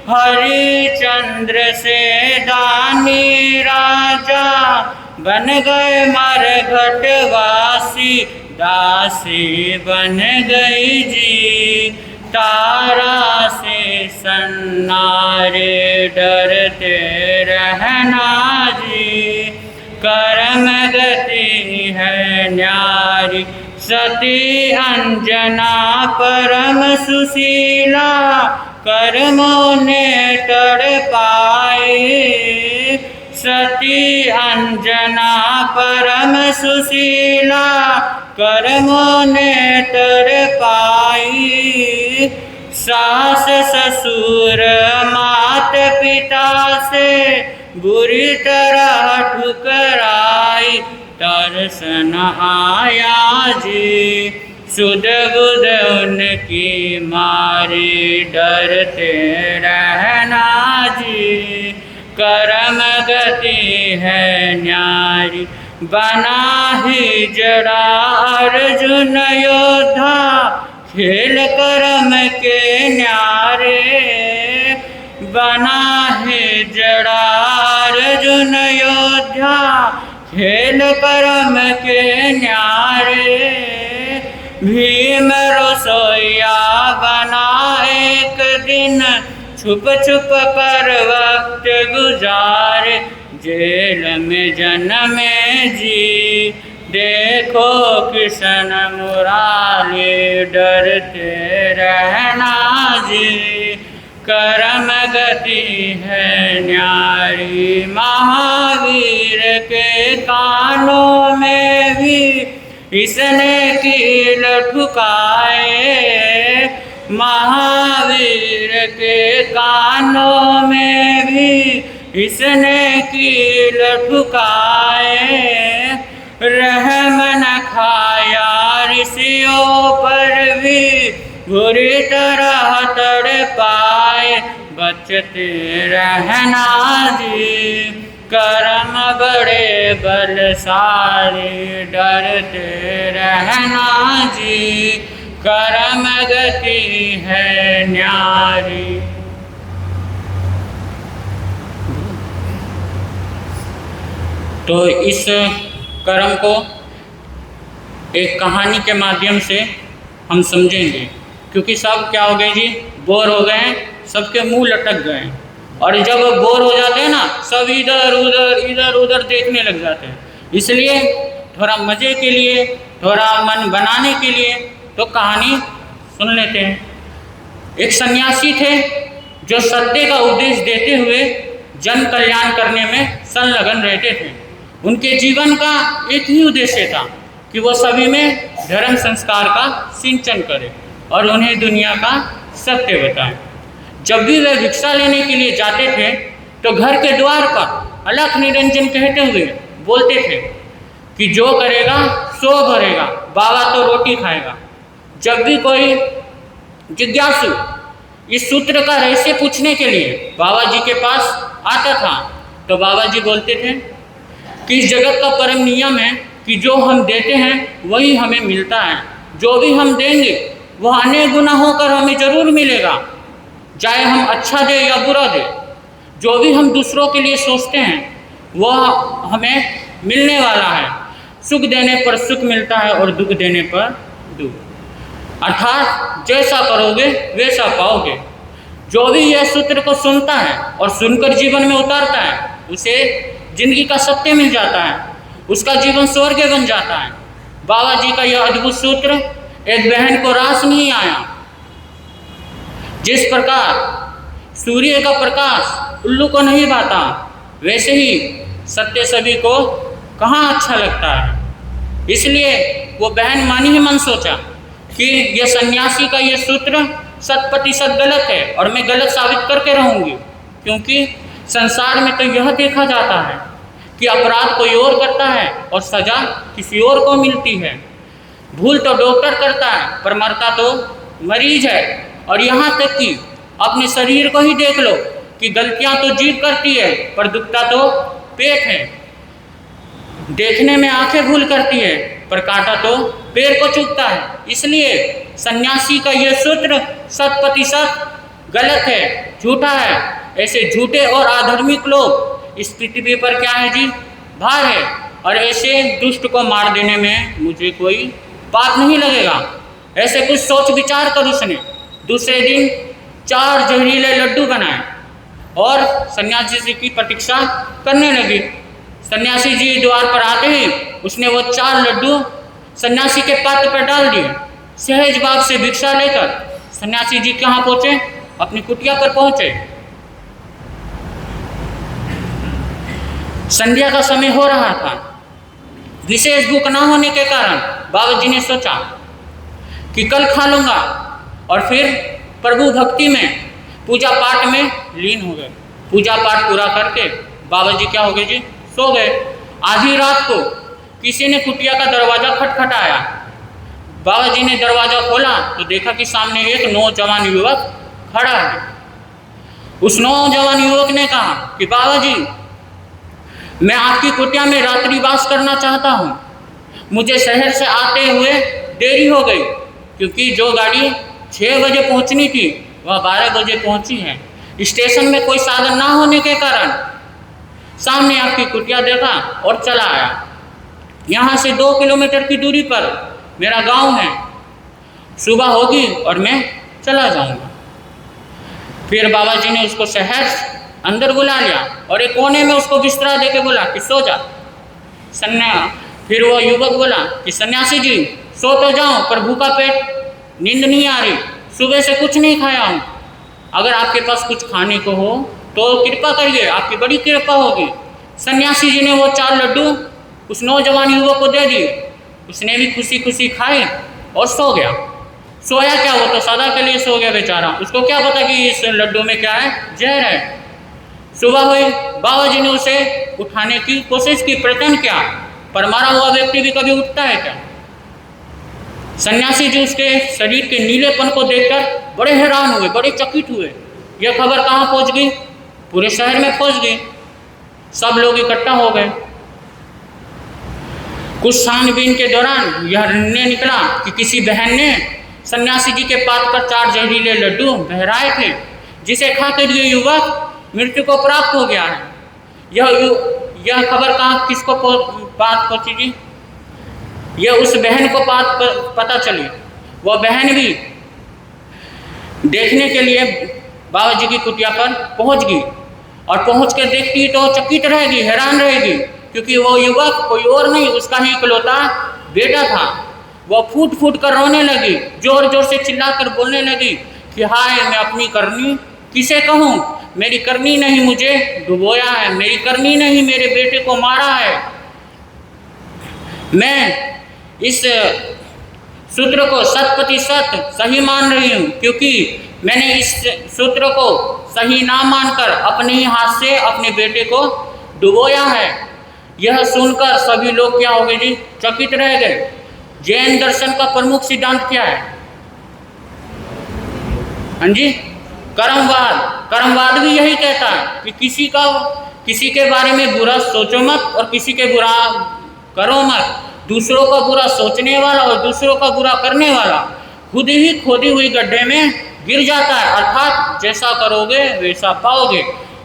हरिचंद्र से दानी राजा, बन गए मरघटवासी। दासी बन गई जी, तारा से सन्नारे। डरते रहना जी, कर्म गति है न्यारी। सती अंजना परम सुशीला, कर्मों ने तड़पाई। सती अंजना परम सुशीला, कर्मों ने तड़पाई। सास ससुर मात पिता से, बुरी तरह ठुकराई। तरसन आया जी, सुध बुध उनकी मारी। डरते रहना जी, कर्म गति है न्यारी। बना ही जड़ा अर्जुन योद्धा, खेल कर्म के न्यारे। बना हिजड़ा अर्जुन योद्धा खेल करम के न्यारे। भीम रसोइया बना एक दिन छुप छुप कर वक्त गुजारे। जेल में जन्मे जी देखो कृष्ण मुरारी डरते रहना जी। कर्म गति है न्यारी महावीर के कानों में भी इसने कील ठुकाए। महावीर के कानों में भी इसने कील ठुकाए। रहम न खाया ऋषियों पर भी बुरी तरह तड़पाए। बचते रहना जी कर्म बड़े बलशाली डरते रहना जी। कर्म गति है न्यारी। तो इस कर्म को एक कहानी के माध्यम से हम समझेंगे, क्योंकि सब क्या हो गए जी, बोर हो गए हैं, सबके मुंह लटक गए हैं। और जब बोर हो जाते हैं ना, सब इधर उधर देखने लग जाते हैं। इसलिए थोड़ा मज़े के लिए, थोड़ा मन बनाने के लिए तो कहानी सुन लेते हैं। एक सन्यासी थे जो सत्य का उपदेश देते हुए जन कल्याण करने में संलग्न रहते थे। उनके जीवन का एक ही उद्देश्य था कि वो सभी में धर्म संस्कार का सिंचन करें और उन्हें दुनिया का सत्य बताएं। जब भी वे भिक्षा लेने के लिए जाते थे तो घर के द्वार पर अलख निरंजन कहते हुए बोलते थे कि जो करेगा सो भरेगा, बाबा तो रोटी खाएगा। जब भी कोई जिज्ञासु इस सूत्र का रहस्य पूछने के लिए बाबा जी के पास आता था तो बाबा जी बोलते थे कि इस जगत का परम नियम है कि जो हम देते हैं वही हमें मिलता है। जो भी हम देंगे वह अनेक गुना होकर हमें जरूर मिलेगा, चाहे हम अच्छा दे या बुरा दे। जो भी हम दूसरों के लिए सोचते हैं वह हमें मिलने वाला है। सुख देने पर सुख मिलता है और दुख देने पर दुख। अर्थात जैसा करोगे वैसा पाओगे। जो भी यह सूत्र को सुनता है और सुनकर जीवन में उतारता है उसे जिंदगी का सत्य मिल जाता है, उसका जीवन स्वर्ग बन जाता है। बाबा जी का यह अद्भुत सूत्र एक बहन को रास नहीं आया। जिस प्रकार सूर्य का प्रकाश उल्लू को नहीं भाता, वैसे ही सत्य सभी को कहाँ अच्छा लगता है। इसलिए वो बहन मानी ही मन सोचा कि यह सन्यासी का यह सूत्र 100% गलत है और मैं गलत साबित करके रहूँगी, क्योंकि संसार में तो यह देखा जाता है कि अपराध कोई और करता है और सजा किसी और को मिलती है। भूल तो डॉक्टर करता है पर मरता तो मरीज है। और यहाँ तक कि अपने शरीर को ही देख लो कि गलतियाँ तो जीभ करती है पर दुखता तो पेट है। देखने में आंखें भूल करती है पर कांटा तो पैर को चुभता है। इसलिए सन्यासी का यह सूत्र 100% गलत है, झूठा है। ऐसे झूठे और अधार्मिक लोग इस पृथ्वी पर क्या है जी, भार है। और ऐसे दुष्ट को मार देने में मुझे कोई पाप नहीं लगेगा। ऐसे कुछ सोच विचार कर उसने दूसरे दिन 4 जहरीले लड्डू बनाए और सन्यासी जी की प्रतीक्षा करने लगी। सन्यासी जी द्वार पर आते ही उसने वो 4 लड्डू सन्यासी के पात्र पर डाल दिए। सहज भाव से भिक्षा लेकर सन्यासी जी कहाँ पहुँचे? अपनी कुटिया पर पहुँचे। संध्या का समय हो रहा था। विशेष भूख न होने के कारण बाबा जी ने सोचा कि कल खा लूँगा और फिर प्रभु भक्ति में पूजा पाठ में लीन हो गए। पूजा पाठ पूरा करके बाबा जी क्या हो गए जी, सो गए। आधी रात को किसी ने कुटिया का दरवाज़ा खटखटाया। बाबा जी ने दरवाज़ा खोला तो देखा कि सामने एक नौजवान युवक खड़ा है। उस नौजवान युवक ने कहा कि बाबा जी, मैं आपकी कुटिया में रात्रिवास करना चाहता हूँ। मुझे शहर से आते हुए देरी हो गई, क्योंकि जो गाड़ी 6 बजे पहुँचनी थी वह 12 बजे पहुँची है। स्टेशन में कोई साधन ना होने के कारण सामने आपकी कुटिया देखा और चला आया। यहाँ से 2 किलोमीटर की दूरी पर मेरा गांव है। सुबह होगी और मैं चला जाऊंगा। फिर बाबा जी ने उसको शहर अंदर बुला लिया और एक कोने में उसको बिस्तरा दे के बोला कि सो जा। फिर वो युवक बोला कि सन्यासी जी सो तो जाऊं, पर भूखा पेट, नींद नहीं आ रही, सुबह से कुछ नहीं खाया हूँ। अगर आपके पास कुछ खाने को हो तो कृपा करिए, आपकी बड़ी कृपा होगी। सन्यासी जी ने वो 4 लड्डू उस नौजवान युवक को दे दिए। उसने भी खुशी खुशी खाए और सो गया। सोया क्या, वो तो सदा के लिए सो गया बेचारा। उसको क्या पता कि इस लड्डू में क्या है, जहर है। सुबह हुई, बाबा जी ने उसे उठाने की कोशिश की, प्रयत्न किया, पर मरा हुआ व्यक्ति भी कभी उठता है क्या? सन्यासी जी उसके शरीर के नीलेपन को देखकर बड़े हैरान हुए, बड़े चकित हुए। यह खबर कहाँ पहुँच गई? पूरे शहर में पहुँच गई। सब लोग इकट्ठा हो गए। कुछ छानबीन के दौरान यह निर्णय निकला कि किसी बहन ने सन्यासी जी के पात पर 4 जहरीले लड्डू बहराए थे, जिसे खाकर ये युवक मृत्यु को प्राप्त हो गया है। यह खबर कहाँ किसको बात पहुंची जी? यह उस बहन को बात पता चली। वह बहन भी देखने के लिए बाबा जी की कुटिया पर पहुंच गई और पहुंच कर देखती तो चकित रहेगी, हैरान रहेगी, क्योंकि वो युवक कोई और नहीं, उसका ही इकलौता बेटा था। वह फूट फूट कर रोने लगी, जोर जोर से चिल्लाकर बोलने लगी कि हाय, मैं अपनी करनी किसे कहूँ? मेरी करनी नहीं मुझे डुबोया है, मेरी करनी नहीं मेरे बेटे को मारा है। मैं इस सूत्र को 100% सही मान रही हूँ, क्योंकि मैंने इस सूत्र को सही ना मानकर अपने ही हाथ से अपने बेटे को डुबोया है। यह सुनकर सभी लोग क्या हो गए जी? चकित रह गए। जैन दर्शन का प्रमुख सिद्धांत क्या है? हाँ जी, कर्मवाद भी यही कहता है कि किसी के बारे में बुरा सोचो मत और किसी के बुरा करो मत। दूसरों का बुरा सोचने वाला और दूसरों का बुरा करने वाला खुद ही खोदी हुई गड्ढे में गिर जाता है, अर्थात जैसा करोगे वैसा पाओगे।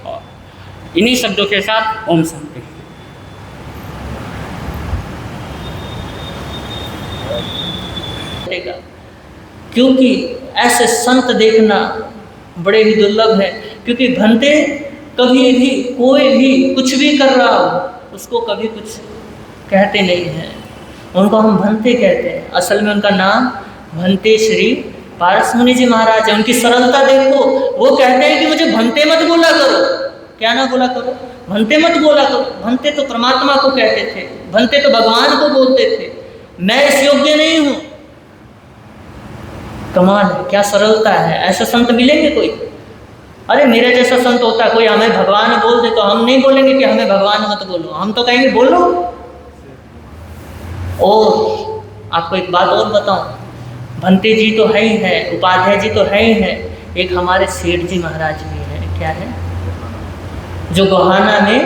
और इन्हीं शब्दों के साथ ओम शांति। क्योंकि ऐसे संत देखना बड़े ही दुर्लभ है, क्योंकि भंते कभी भी कोई भी कुछ भी कर रहा हो उसको कभी कुछ कहते नहीं हैं, उनको हम भंते कहते हैं। असल में उनका नाम भंते श्री पारस मुनि जी महाराज है। उनकी सरलता देखो, वो कहते हैं कि मुझे भंते मत बोला करो। क्या ना बोला करो? भंते मत बोला करो। भंते तो परमात्मा को कहते थे, भंते तो भगवान को बोलते थे। मैं इस योग्य नहीं हूँ। कमाल है, क्या सरलता है। ऐसे संत मिलेंगे कोई? अरे मेरे जैसा संत होता, कोई हमें भगवान बोल दे तो हम नहीं बोलेंगे कि हमें भगवान मत बोलो, हम तो कहेंगे बोलो। और आपको एक बात और बताऊं, भंते जी तो है ही है, उपाध्याय जी तो है ही है, एक हमारे सेठ जी महाराज भी है। क्या है? जो गोहाना में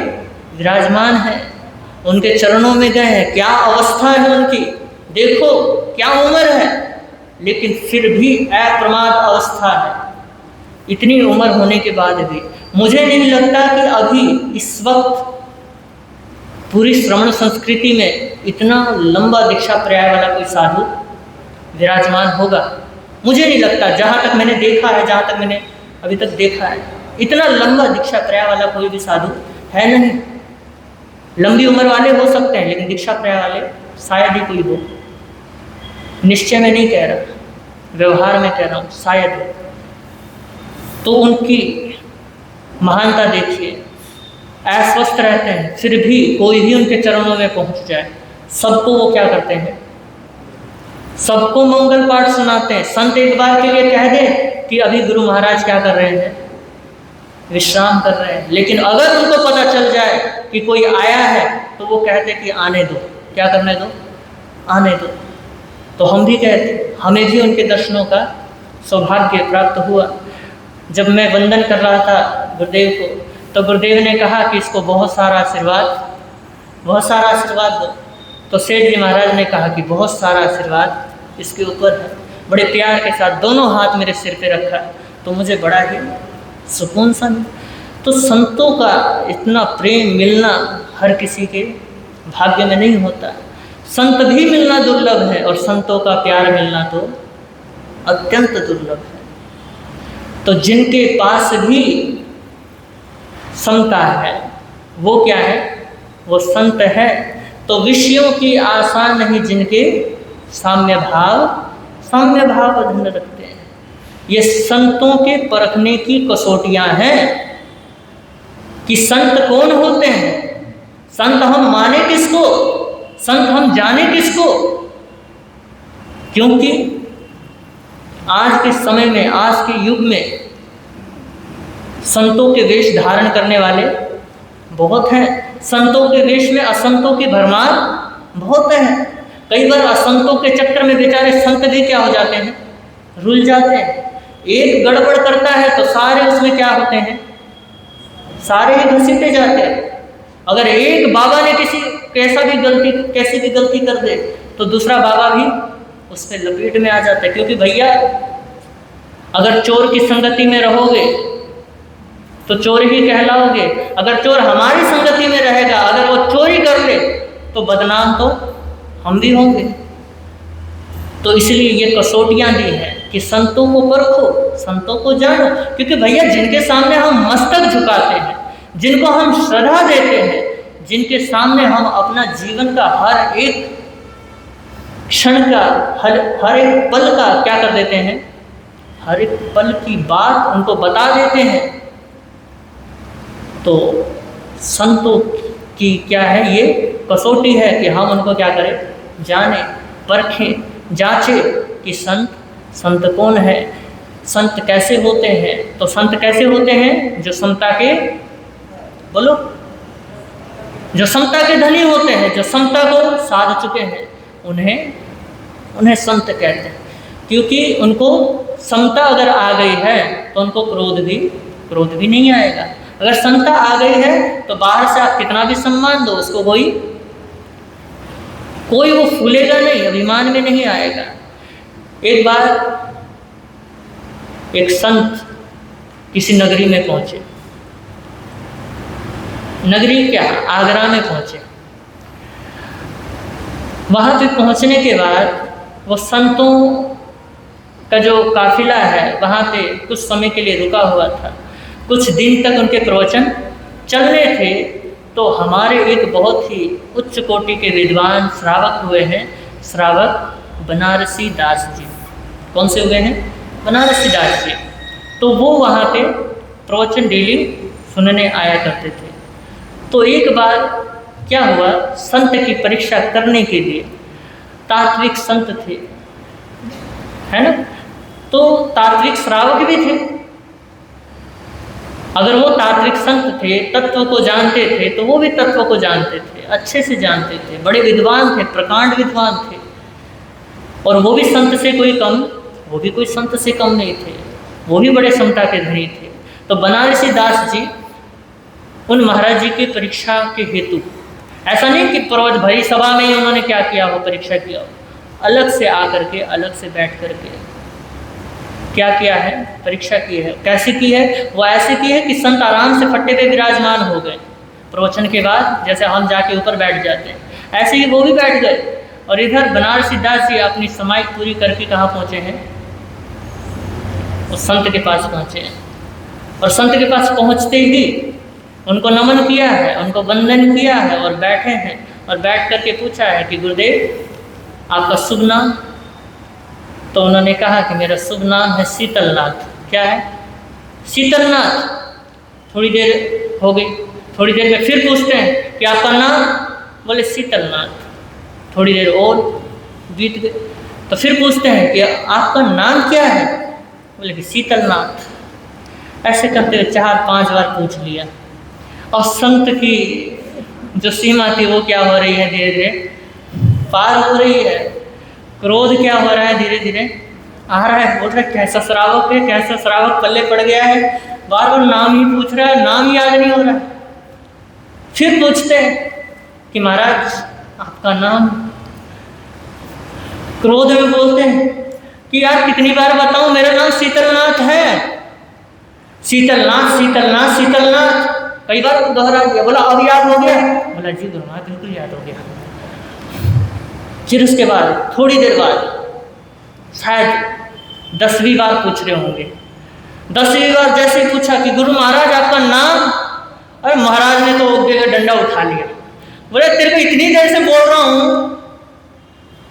विराजमान है, उनके चरणों में गए हैं। क्या अवस्था है उनकी, देखो क्या उम्र है, लेकिन फिर भी अप्रमाद अवस्था है। इतनी उम्र होने के बाद भी मुझे नहीं लगता कि अभी इस वक्त पूरी श्रवण संस्कृति में इतना लंबा दीक्षा पर्याय वाला कोई साधु विराजमान होगा। मुझे नहीं लगता, जहाँ तक मैंने देखा है, जहाँ तक मैंने अभी तक देखा है, इतना लंबा दीक्षा पर्याय वाला कोई भी साधु है नहीं। लंबी उम्र वाले हो सकते हैं, लेकिन दीक्षा पर्याय वाले शायद ही कोई हो। निश्चय में नहीं कह रहा, व्यवहार में कह रहा हूँ, शायद। तो उनकी महानता देखिए, अस्वस्थ रहते हैं, फिर भी कोई भी उनके चरणों में पहुंच जाए, सबको वो क्या करते हैं? सबको मंगल पाठ सुनाते हैं। संत एक बार के लिए कह दे कि अभी गुरु महाराज क्या कर रहे हैं? विश्राम कर रहे हैं। लेकिन अगर उनको पता चल जाए कि कोई आया है तो वो कहते कि आने दो। क्या करने दो? आने दो। तो हम भी कहते, हमें भी उनके दर्शनों का सौभाग्य प्राप्त हुआ। जब मैं वंदन कर रहा था गुरुदेव को, तो गुरुदेव ने कहा कि इसको बहुत सारा आशीर्वाद दो। तो सेठ जी महाराज ने कहा कि बहुत सारा आशीर्वाद इसके ऊपर है। बड़े प्यार के साथ दोनों हाथ मेरे सिर पे रखा, तो मुझे बड़ा ही सुकून सा नहीं। तो संतों का इतना प्रेम मिलना हर किसी के भाग्य में नहीं होता। संत भी मिलना दुर्लभ है और संतों का प्यार मिलना तो अत्यंत दुर्लभ है। तो जिनके पास भी समता है वो क्या है, वो संत है। तो विषयों की आशा नहीं जिनके साम्य भाव अधीन रखते हैं। ये संतों के परखने की कसौटियां हैं कि संत कौन होते हैं, संत हम माने किसको, संत हम जाने किसको। क्योंकि आज के समय में, आज के युग में संतों के वेश धारण करने वाले बहुत हैं। संतों के वेश में असंतों की भरमार बहुत है। कई बार असंतों के चक्कर में बेचारे संत भी क्या हो जाते हैं, रुल जाते हैं। एक गड़बड़ करता है तो सारे उसमें क्या होते हैं, सारे ही घसीटे जाते हैं। अगर एक बाबा ने कैसी भी गलती कर दे तो दूसरा बाबा भी उस पर लपेट में आ जाता है। क्योंकि भैया अगर चोर की संगति में रहोगे तो चोर ही कहलाओगे। अगर चोर हमारी संगति में रहेगा, अगर वो चोरी कर ले तो बदनाम तो हम भी होंगे। तो इसलिए ये कसौटियां दी हैं कि संतों को परखो, संतों को जानो। क्योंकि भैया जिनके सामने हम मस्तक झुकाते हैं, जिनको हम श्रद्धा देते हैं, जिनके सामने हम अपना जीवन का हर एक क्षण का, हर एक पल का क्या कर देते हैं, हर एक पल की बात उनको बता देते हैं। तो संतों की क्या है, ये कसौटी है कि हम उनको क्या करें, जाने, परखें, जांचें कि संत कौन है, संत कैसे होते हैं। तो संत कैसे होते हैं, जो समता के, बोलो, जो समता के धनी होते हैं, जो समता को साध चुके हैं, उन्हें संत कहते हैं। क्योंकि उनको समता अगर आ गई है तो उनको क्रोध भी नहीं आएगा। अगर समता आ गई है तो बाहर से आप कितना भी सम्मान दो उसको, कोई वो फूलेगा नहीं, अभिमान में नहीं आएगा। एक बार एक संत किसी नगरी में पहुंचे, नगरी क्या, आगरा में पहुंचे। वहां पे पहुंचने के बाद वो संतों का जो काफिला है वहां पे कुछ समय के लिए रुका हुआ था। कुछ दिन तक उनके प्रवचन चलने थे। तो हमारे एक बहुत ही उच्च कोटि के विद्वान श्रावक हुए हैं, श्रावक बनारसी दास जी। कौन से हुए हैं, बनारसी दास जी। तो वो वहाँ पे प्रवचन डेली सुनने आया करते थे। तो एक बार क्या हुआ, संत की परीक्षा करने के लिए, तात्विक संत थे, है ना, तो तात्विक श्रावक भी थे। अगर वो तात्विक संत थे, तत्व को जानते थे, तो वो भी तत्व को जानते थे, अच्छे से जानते थे, बड़े विद्वान थे, प्रकांड विद्वान थे। और वो भी संत से कोई कम, वो भी कोई संत से कम नहीं थे, वो भी बड़े समता के धनी थे। तो बनारसी दास जी उन महाराज जी की परीक्षा के हेतु, ऐसा नहीं कि पर्वत भरी सभा में ही उन्होंने क्या किया हो, परीक्षा किया हो, अलग से आकर के, अलग से बैठ करके क्या किया है, परीक्षा की है। कैसे की है, वो ऐसे की है कि संत आराम से फट्टे पे विराजमान हो गए प्रवचन के बाद, जैसे हम जाके ऊपर बैठ जाते हैं, ऐसे ही वो भी बैठ गए। और इधर बनारसी दास जी अपनी समाई पूरी करके कहाँ पहुँचे हैं, उस संत के पास पहुँचे हैं। और संत के पास पहुँचते ही उनको नमन किया है, उनको वंदन किया है और बैठे हैं। और बैठ करके पूछा है कि गुरुदेव आपका शुभ नाम। तो उन्होंने कहा कि मेरा शुभ नाम है शीतलनाथ। क्या है, शीतलनाथ। थोड़ी देर हो गई, थोड़ी देर में फिर पूछते हैं कि आपका नाम, बोले शीतलनाथ। थोड़ी देर और बीत गई तो फिर पूछते हैं कि आपका नाम क्या है, बोले कि शीतलनाथ। ऐसे करते हुए 4-5 बार पूछ लिया। और संत की जो सीमा थी वो क्या हो रही है, धीरे धीरे पार हो रही है। क्रोध क्या हो रहा है, धीरे धीरे आ रहा है। बोल रहा है कैसा श्रावक है, कैसा श्रावक पल्ले पड़ गया है, बार बार नाम ही पूछ रहा है, नाम याद नहीं हो रहा है। फिर पूछते हैं कि महाराज आपका नाम। क्रोध में बोलते हैं कि यार कितनी बार बताऊं, मेरा नाम शीतलनाथ है। शीतलनाथ शीतलनाथ शीतलनाथ कई बार दोहरा दिया। बोला अब याद हो गया? बोला जी गुरु महाराज बिल्कुल याद हो गया। फिर उसके बाद थोड़ी देर बाद शायद 10वीं बार पूछ रहे होंगे। 10वीं बार जैसे ही पूछा कि गुरु महाराज आपका नाम, अरे महाराज ने तो ओके का डंडा उठा लिया। बोले तेरे को इतनी देर से बोल रहा हूं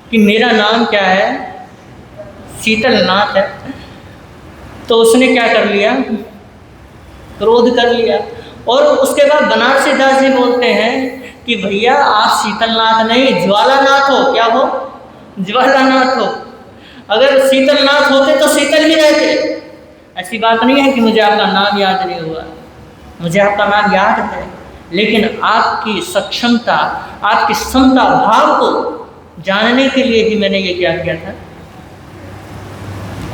कि मेरा नाम क्या है? शीतलनाथ है। तो उसने क्या कर लिया? क्रोध कर लिया। और उसके बाद बनारसी दास जी बोलते हैं कि भैया आप शीतलनाथ नहीं ज्वालानाथ हो। क्या हो? ज्वालानाथ हो। अगर शीतलनाथ होते तो शीतल भी रहते। ऐसी बात नहीं है कि मुझे आपका नाम याद नहीं हुआ, मुझे आपका नाम याद है, लेकिन आपकी सक्षमता, आपकी समता भाव को जानने के लिए ही मैंने ये क्या किया था,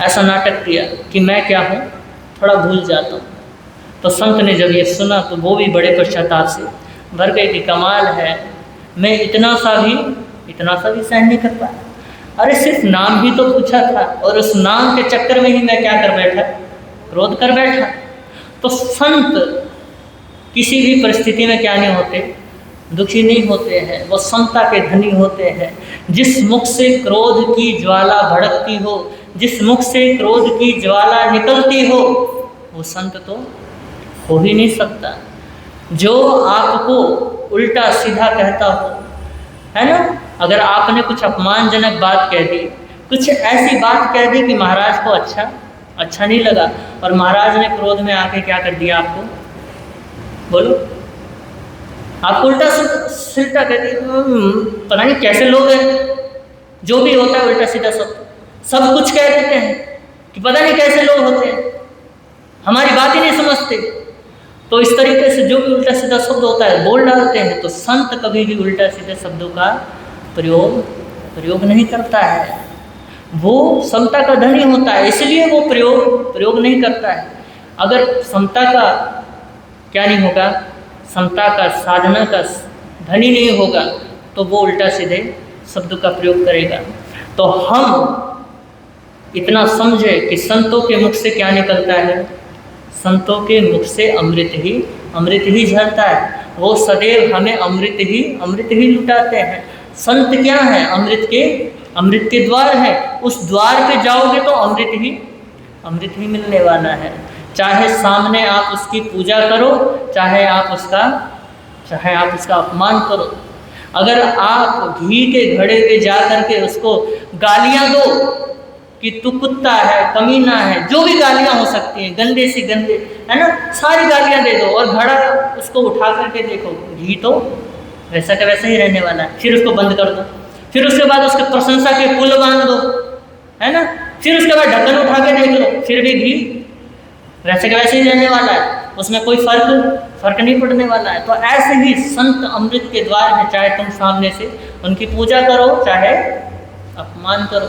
ऐसा नाटक किया कि मैं क्या हूँ, थोड़ा भूल जाता हूँ। तो संत ने जब ये सुना तो वो भी बड़े पश्चाताप से भर गए कि कमाल है, मैं इतना सा भी सहन नहीं कर पाया। अरे सिर्फ नाम ही तो पूछा था और उस नाम के चक्कर में ही मैं क्या कर बैठा? क्रोध कर बैठा। तो संत किसी भी परिस्थिति में क्या नहीं होते? दुखी नहीं होते हैं। वो समता के धनी होते हैं। जिस मुख से क्रोध की ज्वाला भड़कती हो, जिस मुख से क्रोध की ज्वाला निकलती हो, वो संत तो हो ही नहीं सकता। जो आपको उल्टा सीधा कहता हो, है ना, अगर आपने कुछ अपमानजनक बात कह दी, कुछ ऐसी बात कह दी कि महाराज को अच्छा नहीं लगा, और महाराज ने क्रोध में आके क्या कर दिया आपको? बोलो, आपको उल्टा सीधा कह दिया। पता नहीं कैसे लोग हैं, जो भी होता है उल्टा सीधा सब कुछ कह देते हैं कि पता नहीं कैसे लोग होते हैं, हमारी बात ही नहीं समझते। तो इस तरीके से जो भी उल्टा सीधा शब्द होता है बोल डालते हैं। तो संत कभी भी उल्टा सीधे शब्दों का प्रयोग नहीं करता है। वो समता का धनी होता है, इसलिए वो प्रयोग नहीं करता है। अगर समता का क्या नहीं होगा, समता का साधना का धनी नहीं होगा, तो वो उल्टा सीधे शब्द का प्रयोग करेगा। तो हम इतना समझे कि संतों के मुख से क्या निकलता है? संतों के मुख से अमृत ही झरता है। वो सदैव हमें अमृत ही लुटाते हैं। संत क्या है? अमृत के द्वार है। उस द्वार पे जाओगे तो अमृत ही मिलने वाला है। चाहे सामने आप उसकी पूजा करो, चाहे आप उसका अपमान करो। अगर आप घी के घड़े पे जा करके उसको गालियां दो कि तू कुत्ता है, कमीना है, जो भी गालियां हो सकती हैं, गंदे से गंदे, है ना, सारी गालियां दे दो, और घड़ा उसको उठा करके देखो, घी तो वैसा का वैसा ही रहने वाला है। फिर उसको बंद कर दो, फिर उसके बाद उसके प्रशंसा के पुल बांध दो, है ना, फिर उसके बाद ढक्कन उठा के देख लो, फिर भी घी वैसे का वैसे ही रहने वाला है, उसमें कोई फर्क नहीं पड़ने वाला है। तो ऐसे ही संत अमृत के द्वार हैं। चाहे तुम सामने से उनकी पूजा करो, चाहे अपमान करो।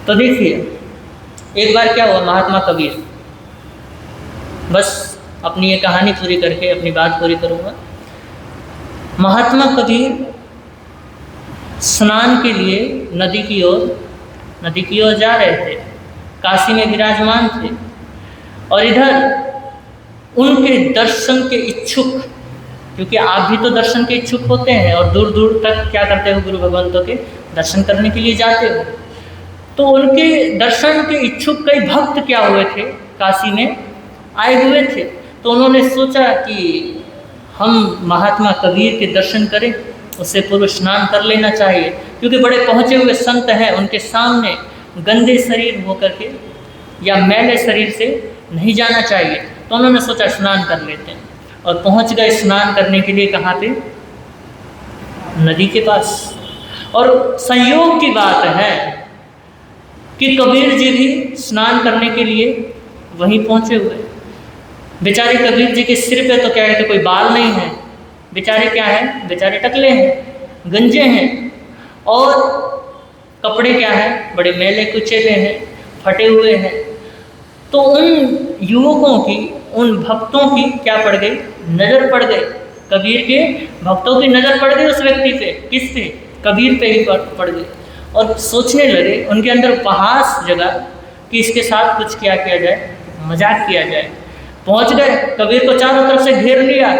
तो देखिए, एक बार क्या हुआ, महात्मा कबीर, बस अपनी ये कहानी पूरी करके अपनी बात पूरी करूँगा। महात्मा कबीर स्नान के लिए नदी की ओर जा रहे थे। काशी में विराजमान थे, और इधर उनके दर्शन के इच्छुक, क्योंकि आप भी तो दर्शन के इच्छुक होते हैं और दूर दूर तक क्या करते हो, गुरु भगवंतों के दर्शन करने के लिए जाते हो। तो उनके दर्शन के इच्छुक कई भक्त क्या हुए थे, काशी में आए हुए थे। तो उन्होंने सोचा कि हम महात्मा कबीर के दर्शन करें, उससे पूर्व स्नान कर लेना चाहिए, क्योंकि बड़े पहुँचे हुए संत हैं, उनके सामने गंदे शरीर होकर के या मैले शरीर से नहीं जाना चाहिए। तो उन्होंने सोचा स्नान कर लेते हैं, और पहुँच गए स्नान करने के लिए। कहाँ पे? नदी के पास। और संयोग की बात है कि कबीर जी भी स्नान करने के लिए वहीं पहुँचे हुए। बेचारे कबीर जी के सिर पे तो क्या है, तो कोई बाल नहीं है, बेचारे क्या हैं, बेचारे टकले हैं, गंजे हैं, और कपड़े क्या हैं, बड़े मैले कुचेले हैं, फटे हुए हैं। तो उन युवकों की, उन भक्तों की क्या पड़ गई, नज़र पड़ गई। कबीर के भक्तों की नज़र पड़ गई उस व्यक्ति पे। किस पे? कबीर पे ही पड़ गई। और सोचने लगे, उनके अंदर उपहास जगा कि इसके साथ कुछ क्या किया जाए, मजाक किया जाए। पहुंच गए, कबीर को चारों तरफ से घेर लिया।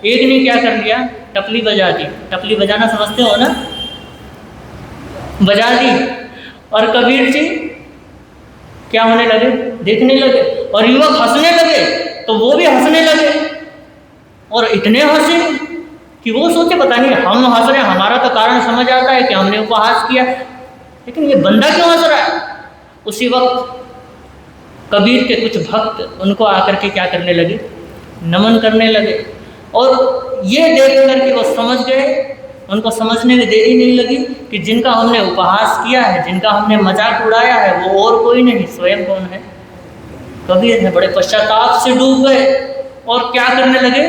एक ने क्या कर लिया, टपली बजा दी। टपली बजाना समझते हो ना, बजा दी। और कबीर जी क्या होने लगे, देखने लगे, और युवक हंसने लगे तो वो भी हंसने लगे, और इतने हंसे कि वो सोचे पता नहीं हम हंस रहे हैं, हमारा तो कारण समझ आता है कि हमने उपहास किया, लेकिन ये बंदा क्यों हंस रहा है। उसी वक्त कबीर के कुछ भक्त उनको आकर के क्या करने लगे, नमन करने लगे। और ये देख करके वो समझ गए, उनको समझने में देरी नहीं लगी कि जिनका हमने उपहास किया है, जिनका हमने मजाक उड़ाया है, वो और कोई नहीं, स्वयं कौन है, कबीर है। बड़े पश्चाताप से डूब गए और क्या करने लगे,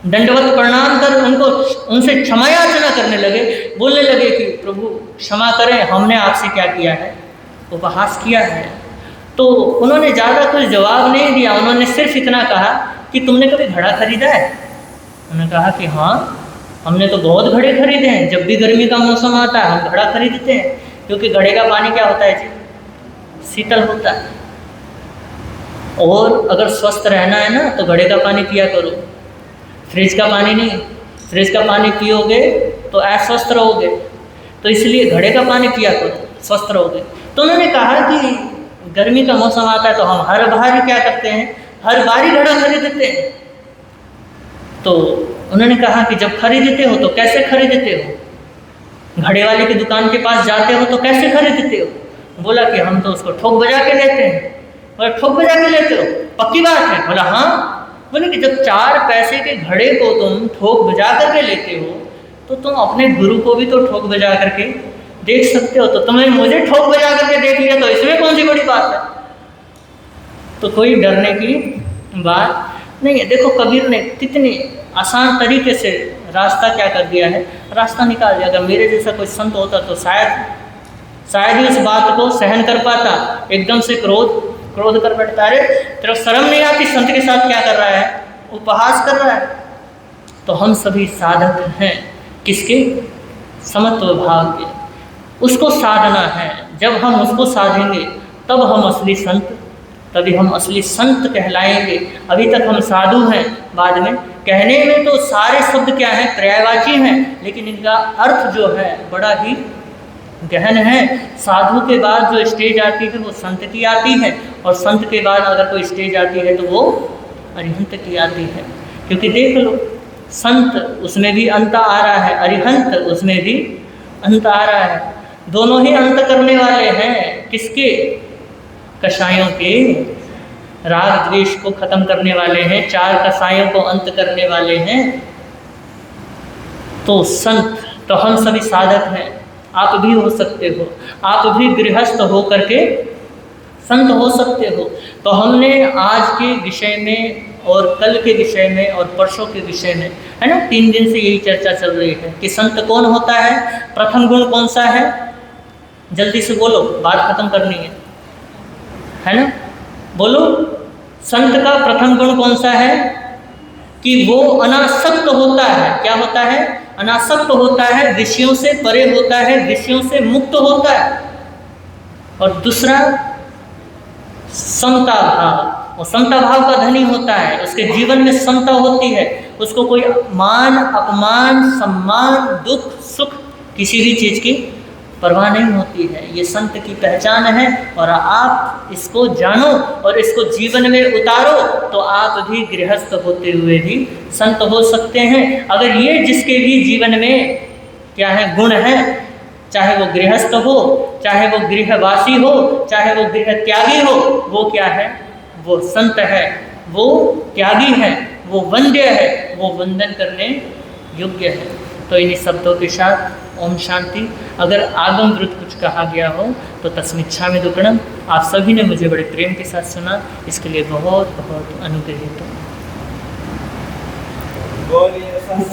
दंडवत प्रणाम कर उनको उनसे क्षमा याचना करने लगे। बोलने लगे कि प्रभु क्षमा करें, हमने आपसे क्या किया है, उपहास किया है। तो उन्होंने ज़्यादा कुछ जवाब नहीं दिया, उन्होंने सिर्फ इतना कहा कि तुमने कभी घड़ा खरीदा है। उन्होंने कहा कि हाँ, हमने तो बहुत घड़े खरीदे हैं, जब भी गर्मी का मौसम आता है हम घड़ा खरीदते हैं, क्योंकि घड़े का पानी क्या होता है जी, शीतल होता है। और अगर स्वस्थ रहना है ना तो घड़े का पानी पिया करो, फ्रिज का पानी नहीं। फ्रिज का पानी पियोगे तो अस्वस्थ रहोगे, तो इसलिए घड़े का पानी पिया करो, स्वस्थ रहोगे। तो उन्होंने कहा कि गर्मी का मौसम आता है तो हम हर बार क्या करते हैं, हर बार ही घड़ा खरीदते हैं। तो उन्होंने कहा कि जब खरीदते हो तो कैसे खरीदते हो, घड़े वाले की दुकान के पास जाते हो तो कैसे खरीदते हो। बोला कि हम तो उसको ठोक बजा के लेते हैं। बोला ठोक बजा के लेते हो, पक्की बात है। बोला हाँ। बोले कि जब 4 पैसे के घड़े को तुम ठोक बजा करके लेते हो तो तुम अपने गुरु को भी तो ठोक बजा करके देख सकते हो, तो तुमने मुझे ठोक बजा करके देख लिया तो इसमें कौन सी बड़ी बात है। तो कोई डरने की बात नहीं है। देखो कबीर ने कितनी आसान तरीके से रास्ता क्या कर दिया है, रास्ता निकाल दिया। अगर मेरे जैसा कोई संत होता तो शायद ही उस बात को सहन कर पाता। एकदम से क्रोध कर बैठता, अरे तेरे शर्म नहीं आती, संत के साथ क्या कर रहा है, उपहास कर रहा है। तो हम सभी साधक हैं, किसके, समत्व भाव के। उसको साधना है, जब हम उसको साधेंगे तब हम असली संत, तभी हम असली संत कहलाएंगे। अभी तक हम साधु हैं, बाद में कहने में तो सारे शब्द क्या हैं, पर्यायवाची हैं, लेकिन इनका अर्थ जो है बड़ा ही गहन है। साधु के बाद जो स्टेज आती है वो संत की आती है, और संत के बाद अगर कोई स्टेज आती है तो वो अरिहंत की आती है। क्योंकि देख लो, संत उसमें भी अंत आ रहा है, अरिहंत उसमें भी अंत आ रहा है। दोनों ही अंत करने वाले हैं, किसके, कषायों के। राग द्वेष को खत्म करने वाले हैं, 4 कषायों को अंत करने वाले हैं। तो संत, तो हम सभी साधक हैं, आप भी हो सकते हो, आप भी गृहस्थ हो करके संत हो सकते हो। तो हमने आज के विषय में और कल के विषय में और परसों के विषय में, है ना, 3 दिन से यही चर्चा चल रही है कि संत कौन होता है, प्रथम गुण कौन सा है। जल्दी से बोलो, बात खत्म करनी है ना, बोलो। संत का प्रथम गुण कौन सा है कि वो अनासक्त होता है। क्या होता है, अनासक्त होता है, विषयों से परे होता है, विषयों से मुक्त होता है। और दूसरा समता भाव, वो समता भाव का धनी होता है, उसके जीवन में समता होती है, उसको कोई मान अपमान सम्मान दुख सुख किसी भी चीज़ की परवाह नहीं होती है। ये संत की पहचान है, और आप इसको जानो और इसको जीवन में उतारो तो आप भी गृहस्थ होते हुए भी संत हो सकते हैं। अगर ये जिसके भी जीवन में क्या है, गुण है, चाहे वो गृहस्थ हो, चाहे वो गृहवासी हो, चाहे वो गृह त्यागी हो, वो क्या है, वो संत है, वो त्यागी है, वो वंद्य है, वो वंदन करने योग्य है। तो इन्हीं शब्दों के साथ ओम शांति। अगर आगम वृत्त कुछ कहा गया हो तो तस्मिच्छा में दुक्कड़म। आप सभी ने मुझे बड़े प्रेम के साथ सुना, इसके लिए बहुत बहुत अनुग्रहित हूँ। बोलिए संत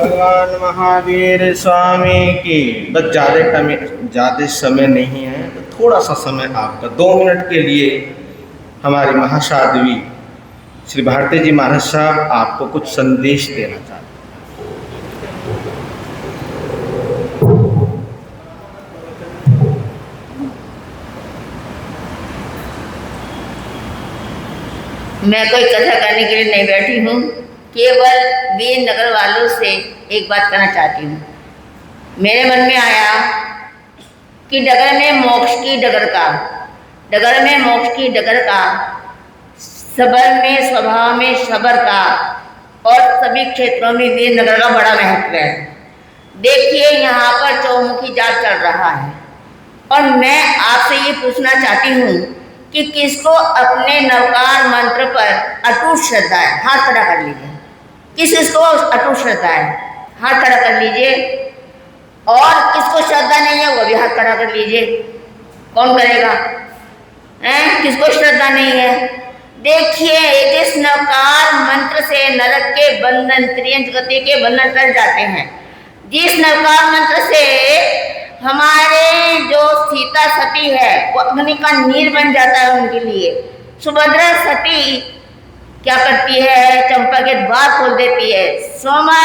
भगवान महावीर स्वामी की। बस ज़्यादा समय नहीं है, तो थोड़ा सा समय आपका 2 मिनट के लिए हमारी महासाध्वी श्री भारती जी महाराज साहब आपको कुछ संदेश देना चाहते हैं। मैं कोई कथा करने के लिए नहीं बैठी हूँ, केवल वीर नगर वालों से एक बात कहना चाहती हूँ। मेरे मन में आया कि डगर में मोक्ष की डगर का, डगर में मोक्ष की डगर का, सबर में स्वभाव में सबर का और सभी क्षेत्रों में वीर नगर का बड़ा महत्व है। देखिए यहाँ पर चौमुखी जाप चल रहा है और मैं आपसे ये पूछना चाहती हूँ कि किसको अपने नवकार मंत्र पर अटूट श्रद्धा है, हाथ खड़ा कर लीजिए। किसको अटूट श्रद्धा है, हाथ खड़ा कर लीजिए। और किसको श्रद्धा नहीं है वो भी हाथ खड़ा कर लीजिए। कौन करेगा? किसको श्रद्धा नहीं है? देखिए इस नवकार मंत्र से नरक के बंधन, त्रियंच गति के बंधन कर जाते हैं। जिस नवकार मंत्र से हमारे जो सीता सती है वो अग्नि का नीर बन जाता है उनके लिए। सुभद्रा सती क्या करती है? चंपा के द्वार खोल देती है। सोमा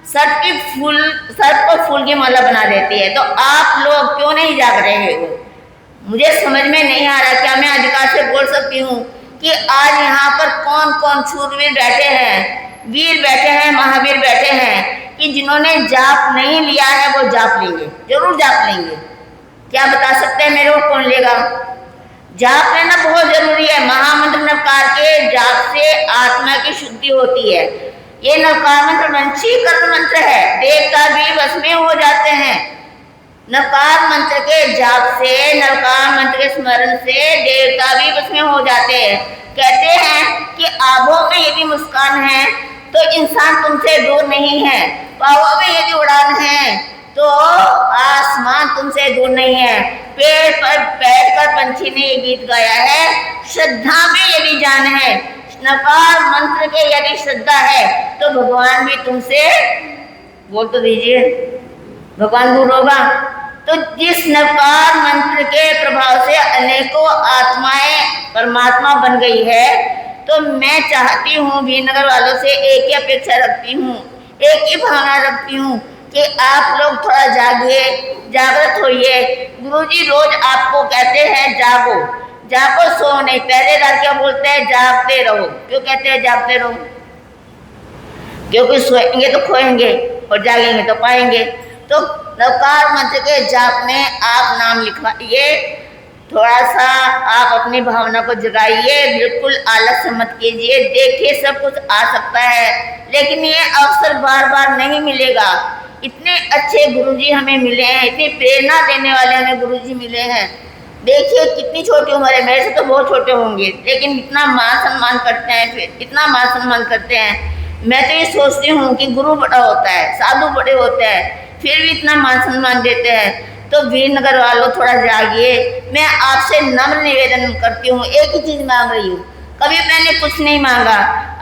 सर्प को फूल की माला बना देती है। तो आप लोग क्यों नहीं जाग रहे हो? मुझे समझ में नहीं आ रहा। क्या मैं अधिकार से बोल सकती हूँ कि आज यहाँ पर कौन कौन शूरवीर बैठे हैं, वीर बैठे हैं, महावीर बैठे हैं कि जिन्होंने जाप नहीं लिया है वो जाप लेंगे, जरूर जाप लेंगे। क्या बता सकते हैं मेरे को कौन लेगा? जाप लेना बहुत जरूरी है। महामंत्र नवकार के जाप से आत्मा की शुद्धि होती है। ये नवकार मंत्र वंशीकरण मंत्र है, देवता भी वश में हो जाते हैं। नवकार मंत्र के जाप से, नवकार मंत्र के स्मरण से देवता भी वश में हो जाते हैं। कहते हैं कि आभों में यदि मुस्कान है तो इंसान तुमसे दूर नहीं है, पावों में यदि उड़ान है तो आसमान तुमसे दूर नहीं है। पेड़ पर बैठकर पंछी ने ये गीत गाया है, श्रद्धा में यदि जान है, नवकार मंत्र के यदि श्रद्धा है तो भगवान भी तुमसे, बोल तो दीजिए, भगवान दूर होगा? तो जिस नवकार मंत्र के प्रभाव से अनेकों आत्माएं परमात्मा बन गई है, तो मैं चाहती हूँ वीरनगर वालों से एक ही अपेक्षा रखती हूँ, एक ही भावना रखती हूँ कि आप लोग थोड़ा जागिए, जागृत होइए। गुरुजी रोज आपको कहते हैं जागो, जागो, सो नहीं। पहरेदार क्या बोलते हैं? जागते रहो। क्यों कहते हैं जागते रहो? क्योंकि सोएंगे तो खोएंगे और जागेंगे तो पाएंगे। तो नवकार मंत्र के जाप में आप नाम लिखवाइए, थोड़ा सा आप अपनी भावना को जगाइए, बिल्कुल आलस्य मत कीजिए। देखिए सब कुछ आ सकता है, लेकिन ये अवसर बार बार नहीं मिलेगा। इतने अच्छे गुरुजी हमें मिले हैं, इतनी प्रेरणा देने वाले हमें गुरुजी मिले हैं। देखिए कितनी छोटी उम्र है, मेरे से तो बहुत छोटे होंगे, लेकिन इतना मान सम्मान करते हैं, फिर इतना मान सम्मान करते हैं। मैं तो ये सोचती हूँ कि गुरु बड़ा होता है, साधु बड़े होते हैं, फिर भी इतना मान सम्मान देते हैं। तो वीरनगर वालों थोड़ा जागिए। मैं आपसे नम्र निवेदन करती हूँ, एक ही चीज़ मांग रही हूँ। कभी मैंने कुछ नहीं मांगा,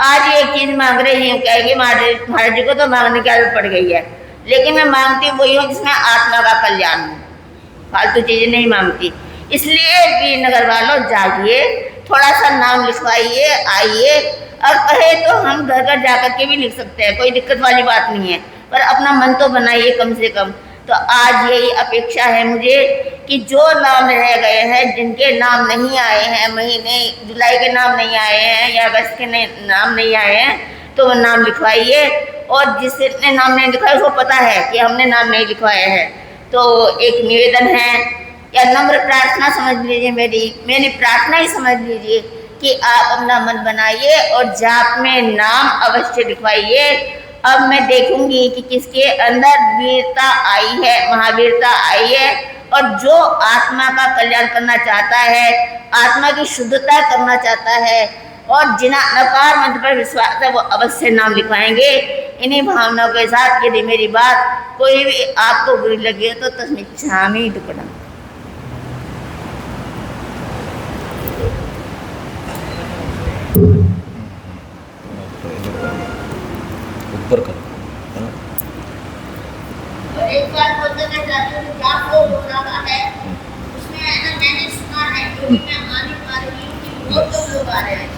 आज एक चीज़ मांग रही हूँ। कहेगी महाराज जी को तो मांगने की आदत पड़ गई है, लेकिन मैं मांगती वही हूँ जिसमें आत्मा का कल्याण हो, फालतू चीज़ें नहीं मांगती। इसलिए वीरनगर वालों जागिए, थोड़ा सा नाम लिखवाइए, आइए। और कहे तो हम घर घर जाकर के भी लिख सकते हैं, कोई दिक्कत वाली बात नहीं है, पर अपना मन तो बनाइए कम से कम। तो आज यही अपेक्षा है मुझे कि जो नाम रह गए हैं, जिनके नाम नहीं आए हैं, महीने जुलाई के नाम नहीं आए हैं या अगस्त के नाम नहीं आए हैं, तो वो नाम लिखवाइए। और जिसने नाम नहीं लिखवाया उसको पता है कि हमने नाम नहीं लिखवाया है, तो एक निवेदन है या नम्र प्रार्थना समझ लीजिए, मेरी प्रार्थना ही समझ लीजिए कि आप अपना मन बनाइए और जाप में नाम अवश्य लिखवाइए। अब मैं देखूंगी कि किसके अंदर वीरता आई है, महावीरता आई है, और जो आत्मा का कल्याण करना चाहता है, आत्मा की शुद्धता करना चाहता है और जिन्हें नवकार मंत्र पर विश्वास है, वो अवश्य नाम लिखवाएंगे। इन्हीं भावनाओं के साथ यदि मेरी बात कोई भी आपको बुरी लगी तो तस्मिच्छामि दुक्कडम। ऊपर कर। एक बार बोलते मैं चाहती हूँ क्या वो हो रहा है, उसमें है ना, मैंने सुना है, क्योंकि मैं आ नहीं पा रही हूँ कि बहुत लोग आ रहे हैं।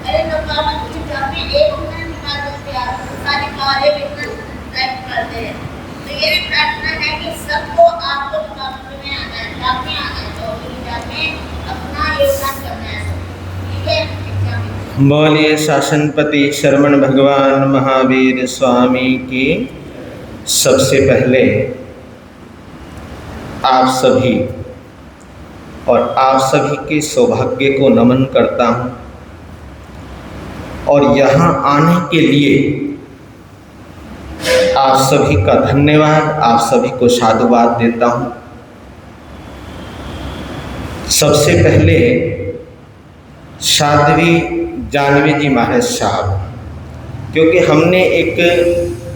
अरे नवकार मंत्र की जाप में एक महीना निकाल सकते हैं, सारे कार्य भी इतना टाइम करते हैं। तो ये भी प्रार्थना है कि सबको आपको नवकार मंत्र में आना है, जाप में आना है, तो जाप में अपना योगदान करना है। ठीक है। बोलिए शासनपति श्रवण भगवान महावीर स्वामी की। सबसे पहले आप सभी और आप सभी के सौभाग्य को नमन करता हूँ और यहाँ आने के लिए आप सभी का धन्यवाद, आप सभी को साधुवाद देता हूँ। सबसे पहले साध्वी जानवी जी महाराज साहब, क्योंकि हमने एक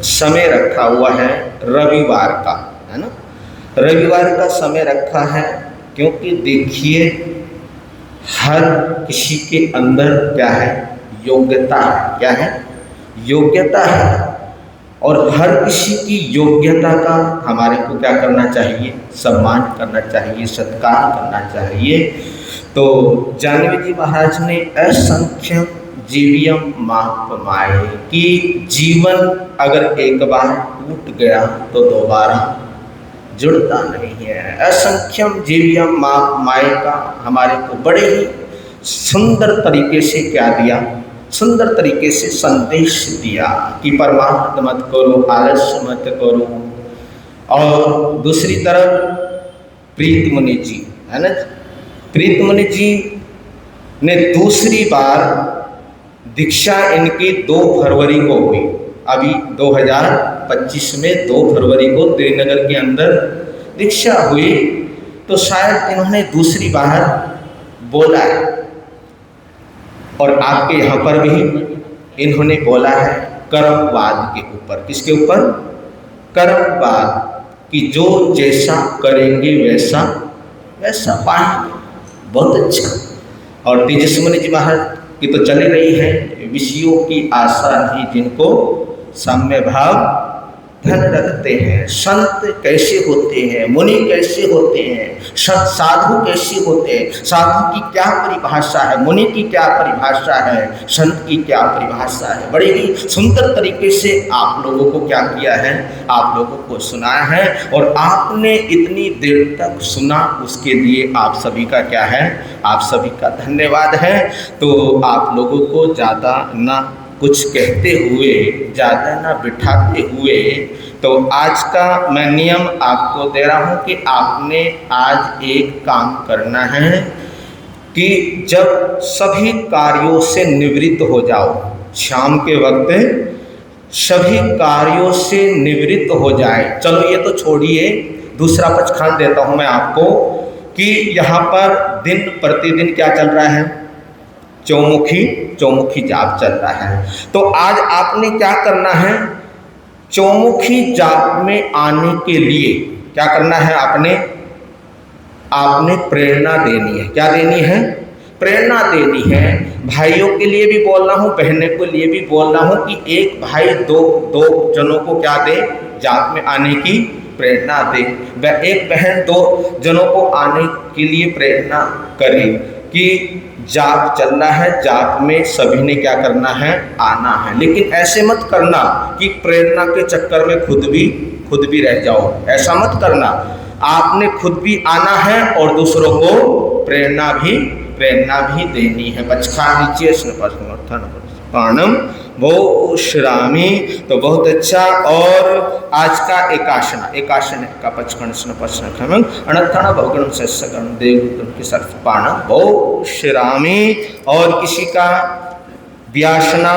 समय रखा हुआ है रविवार का, है ना, रविवार का समय रखा है, क्योंकि देखिए हर किसी के अंदर क्या है, योग्यता है। क्या है? योग्यता है। और हर किसी की योग्यता का हमारे को क्या करना चाहिए? सम्मान करना चाहिए, सत्कार करना चाहिए। तो जानवी जी महाराज ने असंख्य जीवियम मापमाए कि जीवन अगर एक बार टूट गया तो दोबारा जुड़ता नहीं है। असंख्यम जीवियम मापमाए का हमारे को बड़े ही सुंदर तरीके से क्या दिया, सुंदर तरीके से संदेश दिया कि परमार्थ मत करो, आलस्य मत करो। और दूसरी तरफ प्रीत मुनि जी, है ना, प्रीत मुनि जी ने दूसरी बार दीक्षा इनकी 2 फरवरी को हुई। अभी 2025 में 2 फरवरी को श्रीनगर के अंदर दीक्षा हुई, तो शायद इन्होंने दूसरी बार बोला है। और आपके यहाँ पर भी इन्होंने बोला है कर्मवाद के ऊपर। किसके ऊपर? कर्मवाद, कि जो जैसा करेंगे वैसा वैसा पाएंगे। बहुत अच्छा। और तेजस्वी जी महाराज की तो चली रही है, विषयों की आशा नहीं जिनको साम्य भाव धन रखते हैं। संत कैसे होते हैं, मुनि कैसे होते हैं, साधु कैसे होते हैं, साधु की क्या परिभाषा है, मुनि की क्या परिभाषा है, संत की क्या परिभाषा है। बड़े ही सुंदर तरीके से आप लोगों को क्या किया है, आप लोगों को सुनाया है। और आपने इतनी देर तक सुना, उसके लिए आप सभी का क्या है, आप सभी का धन्यवाद है। तो आप लोगों को ज़्यादा ना कुछ कहते हुए, ज़्यादा ना बिठाते हुए, तो आज का मैं नियम आपको दे रहा हूँ कि आपने आज एक काम करना है कि जब सभी कार्यों से निवृत्त हो जाओ, शाम के वक्त सभी कार्यों से निवृत्त हो जाए। चलो ये तो छोड़िए, दूसरा पक्षखान देता हूँ मैं आपको कि यहाँ पर दिन प्रतिदिन क्या चल रहा है, चौमुखी जाप चल रहा है। तो आज आपने क्या करना है, चौमुखी जाप में आने के लिए क्या करना है, आपने प्रेरणा देनी है। क्या देनी है? प्रेरणा देनी है। भाइयों के लिए भी बोल रहा हूँ, बहनों के लिए भी बोल रहा हूँ कि एक भाई दो जनों को क्या दे, जाप में आने की प्रेरणा दे। एक बहन 2 जनों को आने के लिए प्रेरणा करे कि जाप चल रहा है, जाप में सभी ने क्या करना है, आना है। लेकिन ऐसे मत करना कि प्रेरणा के चक्कर में खुद भी रह जाओ, ऐसा मत करना। आपने खुद भी आना है और दूसरों को प्रेरणा भी देनी है। पक्षखान नीचे पाणम वो श्रामी। तो बहुत अच्छा। और आज का एकाशन का पचखंड स्नपस्न अनर्थण भवगण से सगण देव के सर्फ पाणम वो श्रामी। और किसी का व्यासना।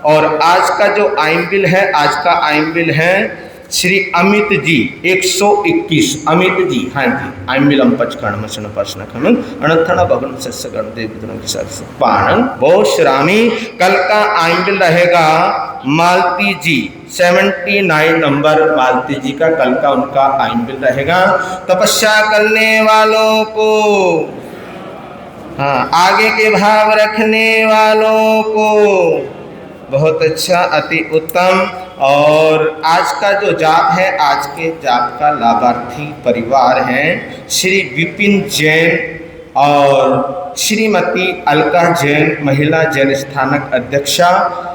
और आज का जो आइम्बिल है, आज का आइम्बिल है श्री अमित जी 121। अमित जी, हाँ जी, आइम्बिलम पचखंड मसन पस्न खमन अनर्थण भवगण से सगण देव के सर्फ पाणम वो श्रामी। कल का आइम्बिल रहेगा मालती जी 79 नंबर, मालती जी का कल का उनका आइम्बिल रहेगा। तपस्या करने वालों को, हाँ, आगे के भाव रखने वालों को, बहुत अच्छा, अति उत्तम। और आज का जो जाप है, आज के जाप का लाभार्थी परिवार हैं श्री विपिन जैन और श्रीमती अलका जैन, महिला जैन स्थानक अध्यक्षा,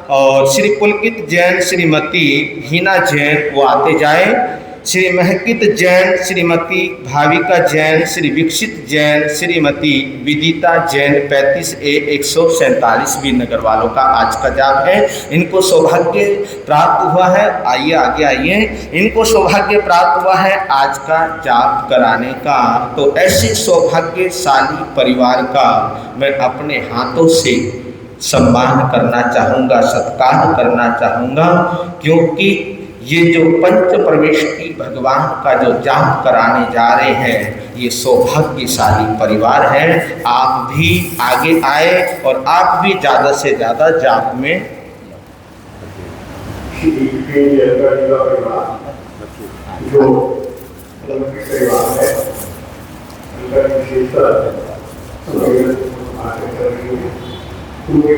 और श्री पुलकित जैन, श्रीमती हिना जैन, वो आते जाए। श्री महकित जैन, श्रीमती भाविका जैन, श्री विकसित जैन, श्रीमती विदिता जैन 35A 147 भी नगर वालों का आज का जाप है। इनको सौभाग्य प्राप्त हुआ है, आइए आगे आइए, इनको सौभाग्य प्राप्त हुआ है आज का जाप कराने का। तो ऐसे सौभाग्यशाली परिवार का मैं अपने हाथों से सम्मान करना चाहूँगा, सत्कार करना चाहूँगा, क्योंकि ये जो पंच प्रवेष्टि भगवान का जो जाप कराने जा रहे हैं ये सौभाग्यशाली परिवार है। आप भी आगे आए और आप भी ज़्यादा से ज़्यादा जाप में जो परिवार है, उनका विशेषता